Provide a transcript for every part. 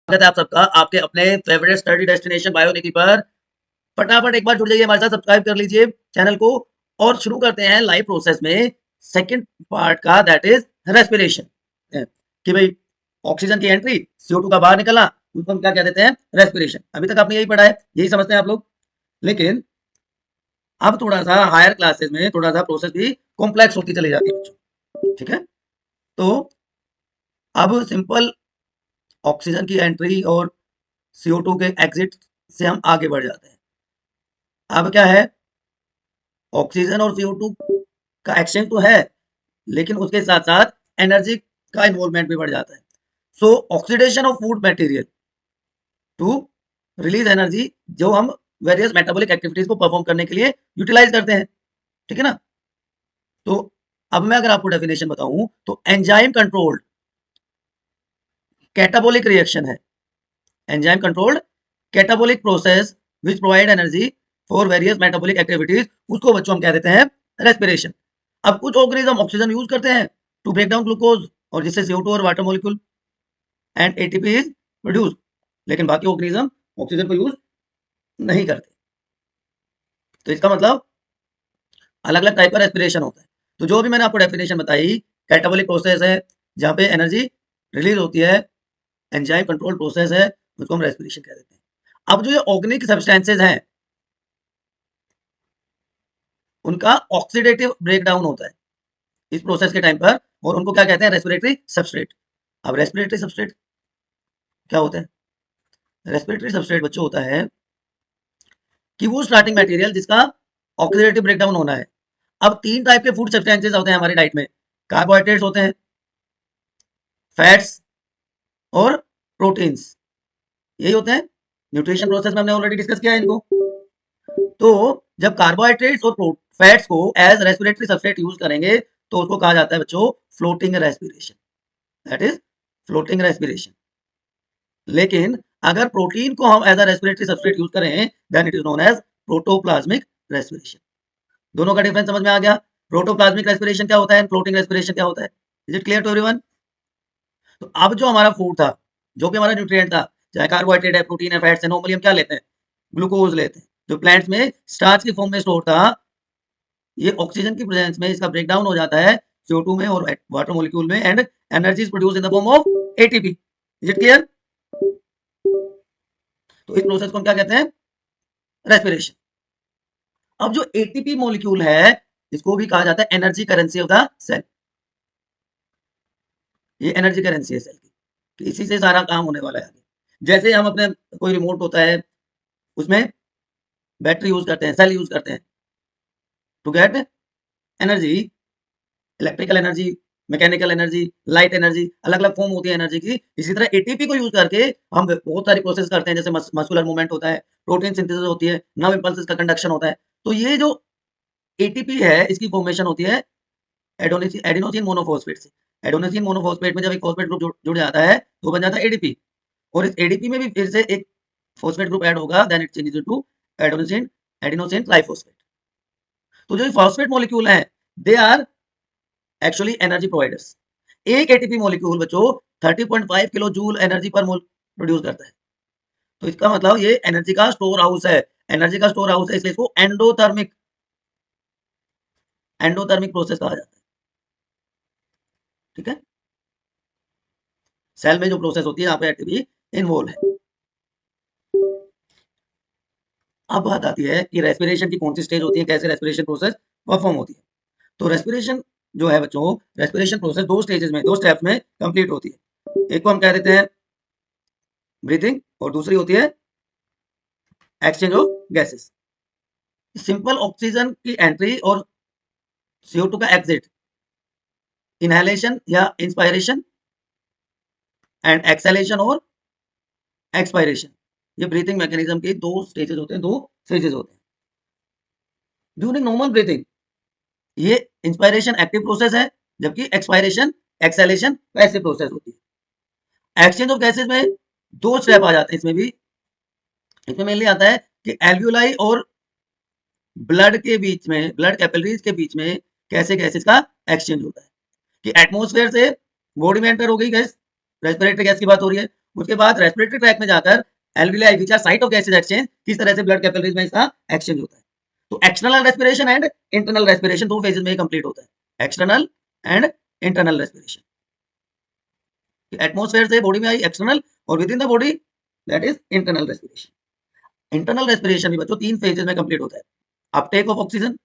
स्वागत है आप सबका आपके अपने फेवरेट स्टडी डेस्टिनेशन बायोनिकी पर। फटाफट एक बार जुड़ जाइए हमारे साथ, सब्सक्राइब कर लीजिए चैनल को और शुरू करते हैं लाइव प्रोसेस में सेकंड पार्ट का, दैट इज रेस्पिरेशन। कि भाई ऑक्सीजन की एंट्री, CO2 का बाहर निकलना, उसको हम क्या कह देते हैं? रेस्पिरेशन। अभी तक आपने यही पढ़ा है, यही समझते हैं आप लोग। लेकिन अब थोड़ा सा हायर क्लासेस में थोड़ा सा प्रोसेस भी कॉम्प्लेक्स होती चली जाती है बच्चों, ठीक है? तो अब सिंपल ऑक्सीजन की एंट्री और CO2 के एग्जिट से हम आगे बढ़ जाते हैं। अब क्या है, ऑक्सीजन और CO2 का एक्सचेंज तो है, लेकिन उसके साथ साथ एनर्जी का इन्वॉल्वमेंट भी बढ़ जाता है। So oxidation of food material to release energy, जो हम वेरियस मेटाबॉलिक एक्टिविटीज को परफॉर्म करने के लिए यूटिलाइज करते हैं, ठीक है ना? तो अब मैं अगर आपको डेफिनेशन बताऊं तो एंजाइम कंट्रोल्ड कैटाबोलिक रिएक्शन है। Enzyme controlled catabolic process which provide energy for various metabolic activities, उसको बच्चों हम कह देते हैं रेस्पिरेशन। अब कुछ ऑर्गेनिज्म ऑक्सीजन यूज करते हैं टू ब्रेक डाउन ग्लूकोज, और जिससे CO2 और water molecule and ATP is produce, लेकिन बाकी ऑर्गेनिज्म ऑक्सीजन को यूज नहीं करते। तो इसका मतलब अलग अलग टाइप का रेस्पिरेशन होता है। तो जो भी मैंने आपको डेफिनेशन बताई, कैटाबोलिक प्रोसेस है जहाँ पे एनर्जी रिलीज होती है, एंजाइम कंट्रोल प्रोसेस है, उसको हम रेस्पिरेशन कह देते हैं। अब जो ये ऑर्गेनिक सब्सटेंसेज हैं, उनका ऑक्सीडेटिव ब्रेकडाउन होता है इस प्रोसेस के टाइम पर, और उनको क्या कहते हैं? Respiratory substrate. अब रेस्पिरेटरी सबस्ट्रेट क्या होता है? रेस्पिरेटरी सबस्ट्रेट बच्चों होता है कि वो स्टार्टिंग मटेरियल जिसका ऑक्सीडेटिव ब्रेकडाउन होना है। अब तीन टाइप के फूड सब्सटेंसेस होते हैं हमारी डाइट में। कार्बोहाइड्रेट्स होते हैं, फैट्स और प्रोटीन्स, यही होते हैं। न्यूट्रिशन प्रोसेस में हमने ऑलरेडी डिस्कस किया है इनको। तो जब कार्बोहाइड्रेट्स और फैट्स को एज रेस्पिरेटरी सबस्ट्रेट यूज करेंगे तो उसको कहा जाता है बच्चों floating respiration, that is floating respiration. लेकिन अगर प्रोटीन को हम as a respiratory substrate use करें then it is known as protoplasmic respiration. दोनों का डिफरेंस समझ में आ गया? प्रोटोप्लाज्मिक रेस्पिरेशन क्या होता है, फ्लोटिंग रेस्पिरेशन क्या होता है? Is it clear to everyone? तो अब जो हमारा फूड था, जो भी हमारा न्यूट्रिएंट था, चाहे कार्बोहाइड्रेट है, प्रोटीन है, फैट्स है, नॉर्मली हम क्या लेते हैं? ग्लूकोज लेते हैं, जो प्लांट्स में स्टार्च की फॉर्म में स्टोर था। ये ऑक्सीजन की प्रेजेंस में इसका ब्रेकडाउन हो जाता है CO2 में और वाटर मॉलिक्यूल में, and energy is produce in the form of ATP। Is it clear? तो इस प्रोसेस को हम क्या कहते हैं? रेस्पिरेशन। अब जो ATP मॉलिक्यूल है, इसको भी कहा जाता है energy currency of the cell. ये एनर्जी करेंसी है सेल की, कि इसी से सारा काम होने वाला है आगे। जैसे हम अपने कोई रिमोट होता है, उसमें बैटरी यूज करते हैं, सेल यूज करते हैं to get energy, electrical energy, mechanical energy, light energy, अलग अलग फॉर्म होती है एनर्जी की। इसी तरह ATP को यूज करके हम बहुत सारी प्रोसेस करते हैं, जैसे मस्कुलर मूवमेंट होता है, प्रोटीन सिंथेसिस होती है, नर्व इंपल्सेस का कंडक्शन होता है। तो ये जो ATP है, इसकी फॉर्मेशन होती है एडिनोसिन मोनोफॉस्फेट से। एडिनोसिन मोनोफॉस्फेट में जब एक फॉस्फेट ग्रुप जुड़ जाता है तो बन जाता है ADP, और इस ADP में भी फिर से एक फॉस्फेट ग्रुप ऐड होगा, then it changes to adenosine adenosine triphosphate. तो जो फॉस्फेट मॉलिक्यूल है, they are actually energy providers. एक ATP मॉलिक्यूल बच्चों 30.5 किलो जूल एनर्जी पर मोल प्रोड्यूस करता है। तो इसका मतलब ये एनर्जी का स्टोर हाउस है, एनर्जी का स्टोर हाउस है, इसलिए इसको एंडोथर्मिक एंडोथर्मिक प्रोसेस कहा जाता है, ठीक है? सेल में जो प्रोसेस होती है यहाँ पे ATP इन्वॉल्व है। अब बात आती है कि रेस्पिरेशन की कौन सी स्टेज होती है, कैसे रेस्पिरेशन प्रोसेस परफॉर्म होती है। तो रेस्पिरेशन जो है बच्चों, रेस्पिरेशन प्रोसेस दो स्टेजेस में, दो स्टेप्स में कंप्लीट होती है। एक को हम कह देते हैं ब्रीथिंग, और दूसरी होती है exchange of gases. Simple oxygen की एंट्री और CO2 का एग्जिट, इनहेलेशन या इंस्पायरेशन, एंड एक्सहेलेशन और एक्सपायरेशन, ये ब्रीथिंग मैकेनिज्म के दो स्टेजेस होते हैं, दो फेजेस होते हैं। ड्यूरिंग नॉर्मल ब्रीथिंग ये इंस्पायरेशन एक्टिव प्रोसेस है, जबकि एक्सपायरेशन एक्सहेलेशन पैसिव प्रोसेस होती है। एक्सचेंज ऑफ गैसेस में दो स्टेप आ जाते हैं इसमें भी। इसमें मेनली आता है कि एल्वियोलाई और ब्लड के बीच में, ब्लड कैपिलरीज के बीच में कैसे गैसेस का एक्सचेंज होता है। कि एटमॉस्फेयर से बॉडी में एंटर हो गई गैस, रेस्पिरेटरी गैस की बात हो रही है, उसके बाद रेस्पिरेटरी ट्रैक में जाकर alveoli which are site of gases exchange, किस तरह से ब्लड कैपिलरीज में इसका एक्सचेंज होता है। तो external respiration and internal respiration दो फेजेस में कंप्लीट होता है, external and internal respiration. Atmosphere से बॉडी में आई एक्सटर्नल, और with in the body that is internal respiration. Internal respiration भी बच्चों तीन फेजेस में कंप्लीट होता है। Uptake of oxygen,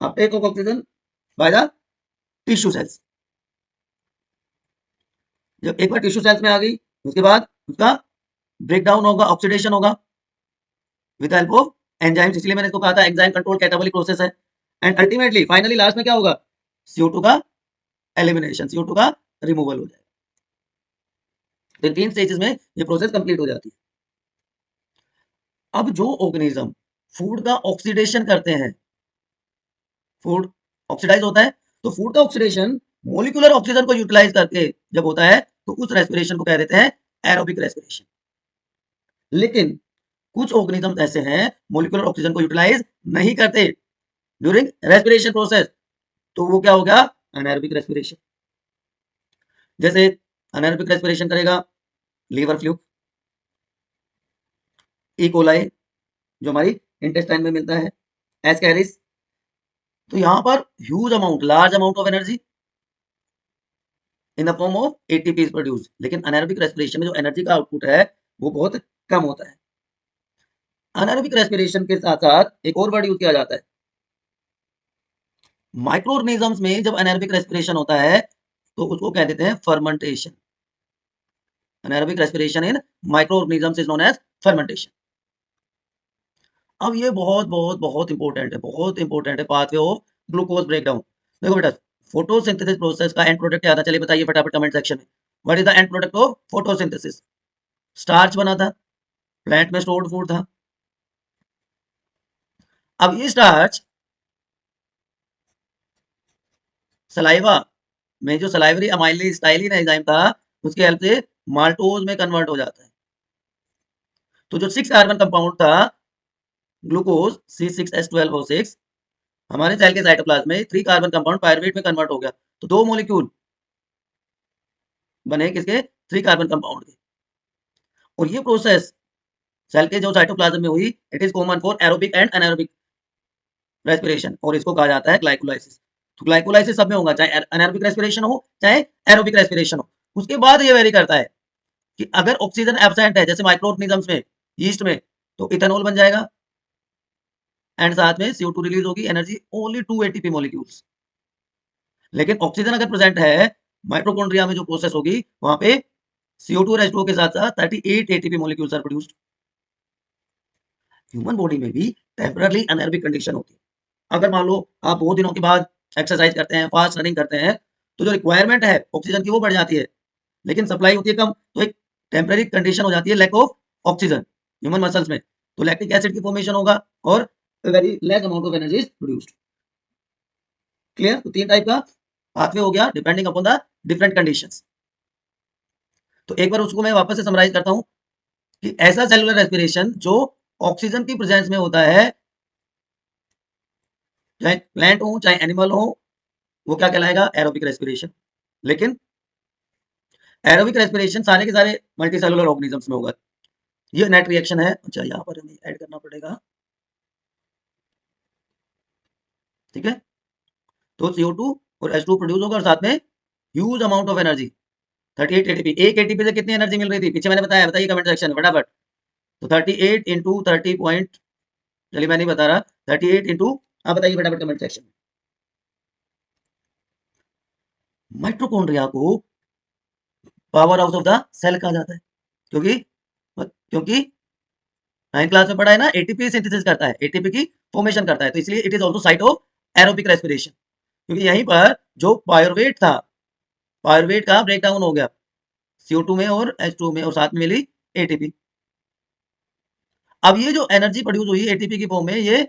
Uptake of oxygen by the tissue sales. जब एक बार टिश्यू सेल्स में आ गई, उसके बाद उसका ब्रेक डाउन होगा, ऑक्सीडेशन होगा विद हेल्प ऑफ एंजाइम्स, इसलिए मैंने इसको कहा था एंजाइम कंट्रोल कैटाबॉलिक प्रोसेस है। एंड अल्टीमेटली फाइनली लास्ट में क्या होगा, CO2 का एलिमिनेशन, CO2 का रिमूवल हो जाएगा। तो इन तीन स्टेजेस में ये प्रोसेस कंप्लीट हो जाती है। अब जो ऑर्गेनिज्म फूड का ऑक्सीडेशन करते हैं, फूड ऑक्सीडाइज होता है, तो फूड का ऑक्सीडेशन मोलिकुलर ऑक्सीजन को यूटिलाइज करके जब होता है तो उस रेस्पिरेशन को कह देते हैं एरोबिक रेस्पिरेशन। लेकिन कुछ ऑर्गेनिज्म ऐसे हैं मोलिकुलर ऑक्सीजन को यूटिलाइज नहीं करते ड्यूरिंग रेस्पिरेशन प्रोसेस, तो वो क्या हो गया, अनएरोबिक रेस्पिरेशन। जैसे अनएरोबिक रेस्पिरेशन करेगा लीवर फ्लूक, ई कोलाई जो हमारी इंटेस्टाइन में मिलता है, एस्कैरिस। तो यहां पर huge amount, large amount of energy in the form of ATP is produced. लेकिन अनएरोबिक रेस्पिरेशन में जो एनर्जी का आउटपुट है वो बहुत कम होता है। अनएरोबिक रेस्पिरेशन के साथ साथ एक और वर्ड यूज किया जाता है, माइक्रो ऑर्गेनिजम्स में जब अनएरोबिक रेस्पिरेशन होता है तो उसको कह देते हैं fermentation. Anaerobic respiration in microorganisms is known as fermentation. अब ये बहुत बहुत बहुत इंपॉर्टेंट है, बहुत इंपॉर्टेंट है, पाथवे ऑफ ग्लूकोज ब्रेकडाउन। देखो बेटा, फोटोसिंथेसिस प्रोसेस का एंड प्रोडक्ट क्या था, चलिए बताइए फटाफट कमेंट सेक्शन में। What is the end product of photosynthesis? Starch बना था, प्लांट में स्टोर्ड फूड था। अब ये स्टार्च सलाइवा में जो सलाइवरी अमाइलिन एंजाइम था उसके हेल्प से माल्टोज में कन्वर्ट हो जाता है। तो जो 6 कार्बन कंपाउंड था ग्लूकोज C6H12O6 हमारे सेल के साइटोप्लाज्म में 3 कार्बन कंपाउंड पायरुवेट में कन्वर्ट हो गया। तो दो मॉलिक्यूल बने किसके, 3 कार्बन कंपाउंड के। और ये प्रोसेस सेल के जो साइटोप्लाज्म में हुई, it is common for aerobic and anaerobic respiration, और इसको कहा जाता है ग्लाइकोलाइसिस। तो ग्लाइकोलाइसिस सब में होगा, चाहे अनएरोबिक रेस्पिरेशन हो चाहे एरोबिक रेस्पिरेशन हो। उसके बाद ये वेरी करता है कि अगर ऑक्सीजन एब्सेंट है, जैसे माइक्रो ऑर्गेनिजम्स में, यीस्ट में, तो इथेनॉल बन जाएगा एंड साथ में CO2 रिलीज होगी, एनर्जी ओनली 2 ATP मॉलिक्यूल्स। लेकिन ऑक्सीजन अगर प्रेजेंट है, माइटोकॉन्ड्रिया में जो प्रोसेस होगी वहां पे CO2 और H2O के साथ साथ 38 ATP molecules are produced. Human body में भी टेम्पररी अनएरोबिक कंडीशन होती है। अगर मान लो आप बहुत दिनों के बाद एक्सरसाइज करते हैं, फास्ट रनिंग करते हैं, तो जो रिक्वायरमेंट है ऑक्सीजन की वो बढ़ जाती है, लेकिन सप्लाई होती है कम, तो एक टेम्पररी कंडीशन हो जाती है lack of oxygen human muscles में, तो लैक्टिक एसिड की फॉर्मेशन होगा और very less amount of energy is produced. Clear? तो तीन टाइप का पाथवे हो गया depending upon the different conditions. तो एक बार उसको मैं वापस से समराइज करता हूं कि ऐसा सेलुलर रेस्पिरेशन जो ऑक्सीजन की प्रेजेंस में होता है, चाहे प्लांट हो चाहे एनिमल हो, वो क्या कहलाएगा, एरोबिक रेस्पिरेशन। लेकिन एरोबिक रेस्पिरेशन सारे के सारे मल्टी सेलुलर ऑर्गेनिजम्स में होगा। ये नेट रिएक्शन है, अच्छा यहाँ पर हमें ऐड करना पड़ेगा, ठीक है। तो CO2 और H2 प्रोड्यूस होगा और साथ में huge amount of energy 38 ATP। एक ATP से कितनी एनर्जी मिल रही थी पीछे मैंने बताया, बताइए कमेंट सेक्शन में फटाफट। तो 38 इंटू 30 पॉइंट, चलिए मैं नहीं बता रहा, 38 इंटू, आप बताइए फटाफट कमेंट सेक्शन में। माइटोकॉन्ड्रिया को powerhouse of the cell कहा जाता है, क्योंकि क्योंकि 9th क्लास में पढ़ा है ना, एटीपी सिंथेसिस करता है, एटीपी की फॉर्मेशन करता है, तो इसलिए it is also site of aerobic respiration. क्योंकि यहीं पर जो पायरुवेट था, पायरुवेट का ब्रेक डाउन हो गया CO2 में और H2 में, और साथ में मिली एटीपी। अब ये जो एनर्जी प्रोड्यूस हुई एटीपी की फॉर्म में, ये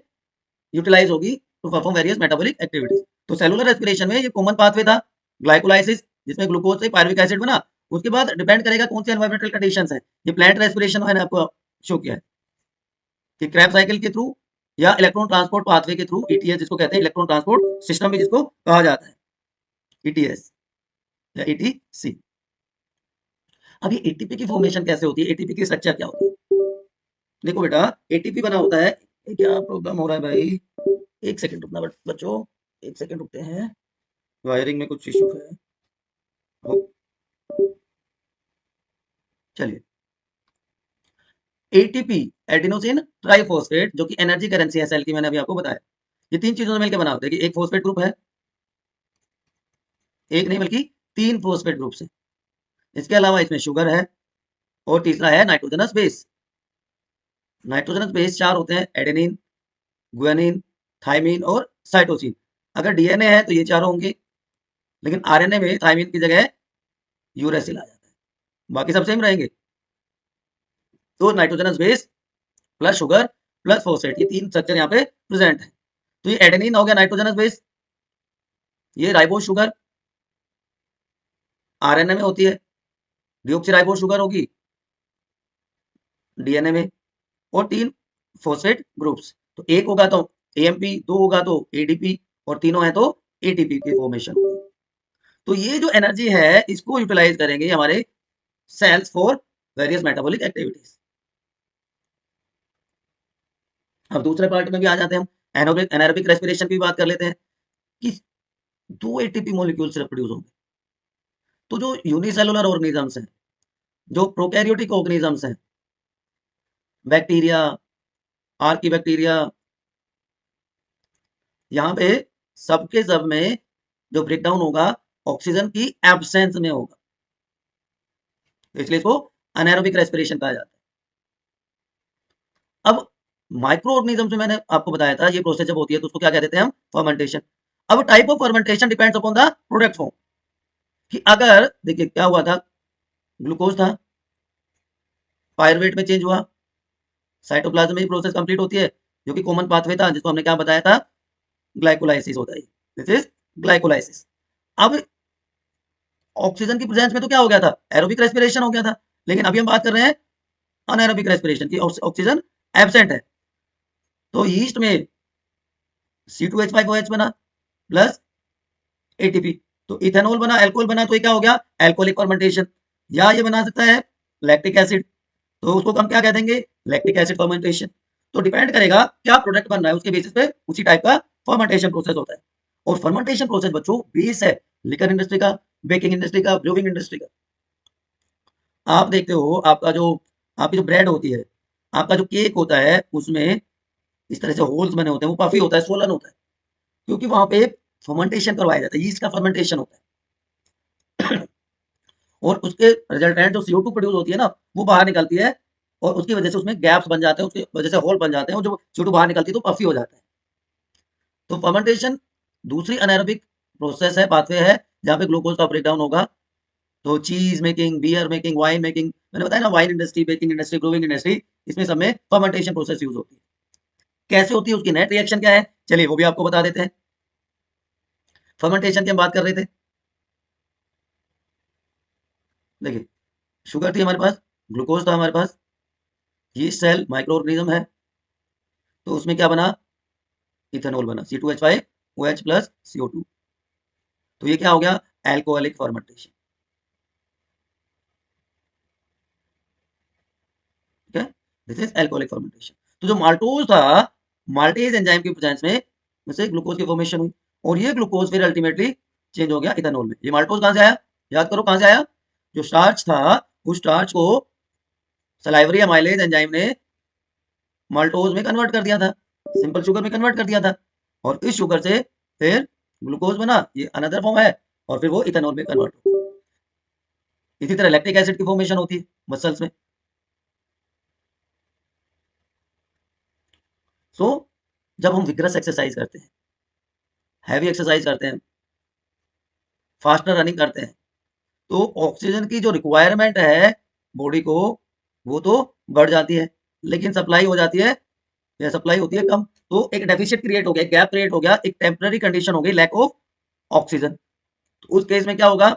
यूटिलाइज होगी to perform various metabolic activities. तो सेलुलर रेस्पिरेशन में ये कॉमन पाथवे था ग्लाइकोलाइसिस, जिसमें ग्लूकोज से पायरुविक एसिड बना। उसके बाद डिपेंड करेगा कौन सी एनवायरमेंटल कंडीशंस है। ये प्लांट रेस्पिरेशन मैंने आपको शो किया है कि क्रैब साइकिल के थ्रू या इलेक्ट्रॉन ट्रांसपोर्ट पाथवे के थ्रू, ETS जिसको कहते हैं, इलेक्ट्रॉन ट्रांसपोर्ट सिस्टम भी जिसको कहा जाता है, ETS या ETC। अब ये एटीपी की फॉर्मेशन कैसे होती है, एटीपी की स्ट्रक्चर क्या होती है? देखो बेटा, एटीपी बना होता है, क्या प्रॉब्लम हो रहा है भाई, एक सेकंड रुकना बच्चों, एक सेकंड रुकते हैं, वायरिंग में कुछ इशू है। चलिए, एटीपी एडिनोसिन ट्राइफॉस्फेट, जो कि एनर्जी करेंसी है सेल की, मैंने अभी आपको बताया, ये तीन चीजों से मिलकर बना होता है कि एक फॉस्फेट ग्रुप है, एक नहीं बल्कि तीन फॉस्फेट ग्रुप है। इसके अलावा इसमें शुगर है और तीसरा है नाइट्रोजनस बेस। नाइट्रोजनस बेस चार होते हैं, एडेनिन, गुआनिन, थाइमिन और साइटोसिन। अगर डीएनए है तो ये चारों होंगे, लेकिन आरएनए में थाइमिन की जगह यूरेसिल आ जाता है, बाकी सब सेम रहेंगे। तो nitrogenous base plus sugar plus phosphate, ये तीन स्ट्रक्चर यहाँ पे प्रेजेंट है। तो ये एडेनिन हो गया नाइट्रोजनस बेस, ये राइबोस शुगर आरएनए में होती है, डीऑक्सीराइबोस शुगर होगी डीएनए में, और तीन फॉस्फेट ग्रुप्स। तो एक होगा तो एएमपी, दो होगा तो एडीपी, और तीनों है तो एटीपी की फॉर्मेशन होगी। तो ये जो एनर्जी है इसको यूटिलाइज करेंगे हमारे cells for various metabolic activities. अब दूसरे पार्ट में भी आ जाते हैं हम, एनारोबिक रेस्पिरेशन की बात कर लेते हैं कि दो एटीपी मॉलिक्यूल सिर्फ प्रोड्यूस होंगे। तो जो यूनिसेलुलर ऑर्गेनिजम्स हैं, जो प्रोकैरियोटिक ऑर्गेनिजम्स हैं, बैक्टीरिया, आर्की बैक्टीरिया, यहाँ पे सबके सब में जो ब्रेकडाउन होगा ऑक्सीजन की एब्सेंस में होगा, इसलिए इसको अनाएरोबिक रेस्पिरेशन कहा जाता है। अब माइक्रो ऑर्गेनिज्म में मैंने आपको बताया था ये प्रोसेस जब होती है तो उसको क्या कह देते हैं हम, फर्मेंटेशन। अब type of fermentation depends upon the product form, कि अगर देखिए क्या हुआ था, ग्लूकोज था, पायरुवेट में चेंज हुआ, साइटोप्लाज्म में ही प्रोसेस कंप्लीट होती है, जो कि कॉमन पाथवे था जिसको हमने क्या बताया था, ग्लाइकोलाइसिस होता है, दिस इज ग्लाइकोलाइसिस। अब ऑक्सीजन की प्रेजेंस में तो क्या हो गया था, एरोबिक रेस्पिरेशन हो गया था, लेकिन अभी हम बात कर रहे हैं अनएरोबिक रेस्पिरेशन की, ऑक्सीजन एब्सेंट है। तो ईस्ट में C2H5OH बना प्लस एटीपी, तो इथेनॉल बना, अल्कोहल बना, तो ये क्या हो गया, अल्कोहलिक फर्मेंटेशन। या ये बना सकता है लैक्टिक एसिड, तो उसको हम क्या कह देंगे, लैक्टिक एसिड फर्मेंटेशन। तो डिपेंड करेगा क्या प्रोडक्ट बन रहा है, उसके बेसिस पे उसी टाइप का फर्मेंटेशन प्रोसेस होता है। और फर्मेंटेशन प्रोसेस बच्चों बेस है लिकर इंडस्ट्री का, बेकिंग इंडस्ट्री का, ब्रूइंग इंडस्ट्री का। आप देखते हो आपका जो, आपकी जो ब्रेड होती है, आपका जो केक होता है, उसमें इस तरह से होल्स बने होते हैं, वो काफी होता है, स्वोलन होता है, क्योंकि वहां पे फर्मेंटेशन करवाया जाता है, यीस्ट का फर्मेंटेशन होता है। और उसके रिजल्टेंट जो CO2 प्रोड्यूस होती है ना, वो बाहर निकलती है, और उसकी वजह से उसमें गैप्स बन जाते हैं, उसकी वजह से होल बन जाते हैं, और जो CO2 बाहर निकलती है तो पफी हो जाता है। तो फर्मेंटेशन दूसरी अनाएरोबिक प्रोसेस है, पाथवे है, जहाँ पे ग्लूकोज का ब्रेकडाउन होगा। तो cheese making, beer making, wine making, मैंने बताया ना, wine industry, baking industry, brewing industry, इसमें सब में फर्मेंटेशन प्रोसेस यूज होती है। कैसे होती है, उसकी नेट रिएक्शन क्या है, चलिए वो भी आपको बता देते हैं। फर्मेंटेशन की हम बात कर रहे थे, देखिए शुगर थी हमारे पास, ग्लूकोज था हमारे पास, यीस्ट सेल माइक्रो ऑर्गेनिज्म है, तो उसमें क्या बना, इथेनॉल बना, C2H5OH प्लस CO2। तो ये क्या हो गया, एल्कोहलिक फर्मेंटेशन। ठीक है, दिस इज एल्कोहलिक फर्मेंटेशन। तो जो माल्टोज था, माल्टेज एंजाइम की प्रेजेंस में जैसे ग्लूकोज की फॉर्मेशन हुई, और ये ग्लूकोज फिर अल्टीमेटली चेंज हो गया इथेनॉल में। ये माल्टोज कहां से आया, याद करो कहां से आया, जो स्टार्च था उस स्टार्च को सलाइवरी अमाइलेज एंजाइम ने माल्टोज में कन्वर्ट कर दिया था, सिंपल शुगर में कन्वर्ट कर दिया था, और इस शुगर से फिर ग्लूकोज बना, ये अनदर फॉर्म है, और फिर वो इथेनॉल में कन्वर्ट हो। इसी तरह लैक्टिक एसिड की फॉर्मेशन होती है मसल्स में। सो जब हम विग्रस एक्सरसाइज करते हैं, हैवी एक्सरसाइज करते हैं, फास्टर रनिंग करते हैं, तो ऑक्सीजन की जो रिक्वायरमेंट है बॉडी को, वो तो बढ़ जाती है, लेकिन सप्लाई हो जाती है, या सप्लाई होती है कम। तो एक डेफिशिएंट क्रिएट हो गया, गैप क्रिएट हो गया, एक टेम्पररी कंडीशन हो गई, लैक ऑफ ऑक्सीजन। तो उस केस में क्या होगा,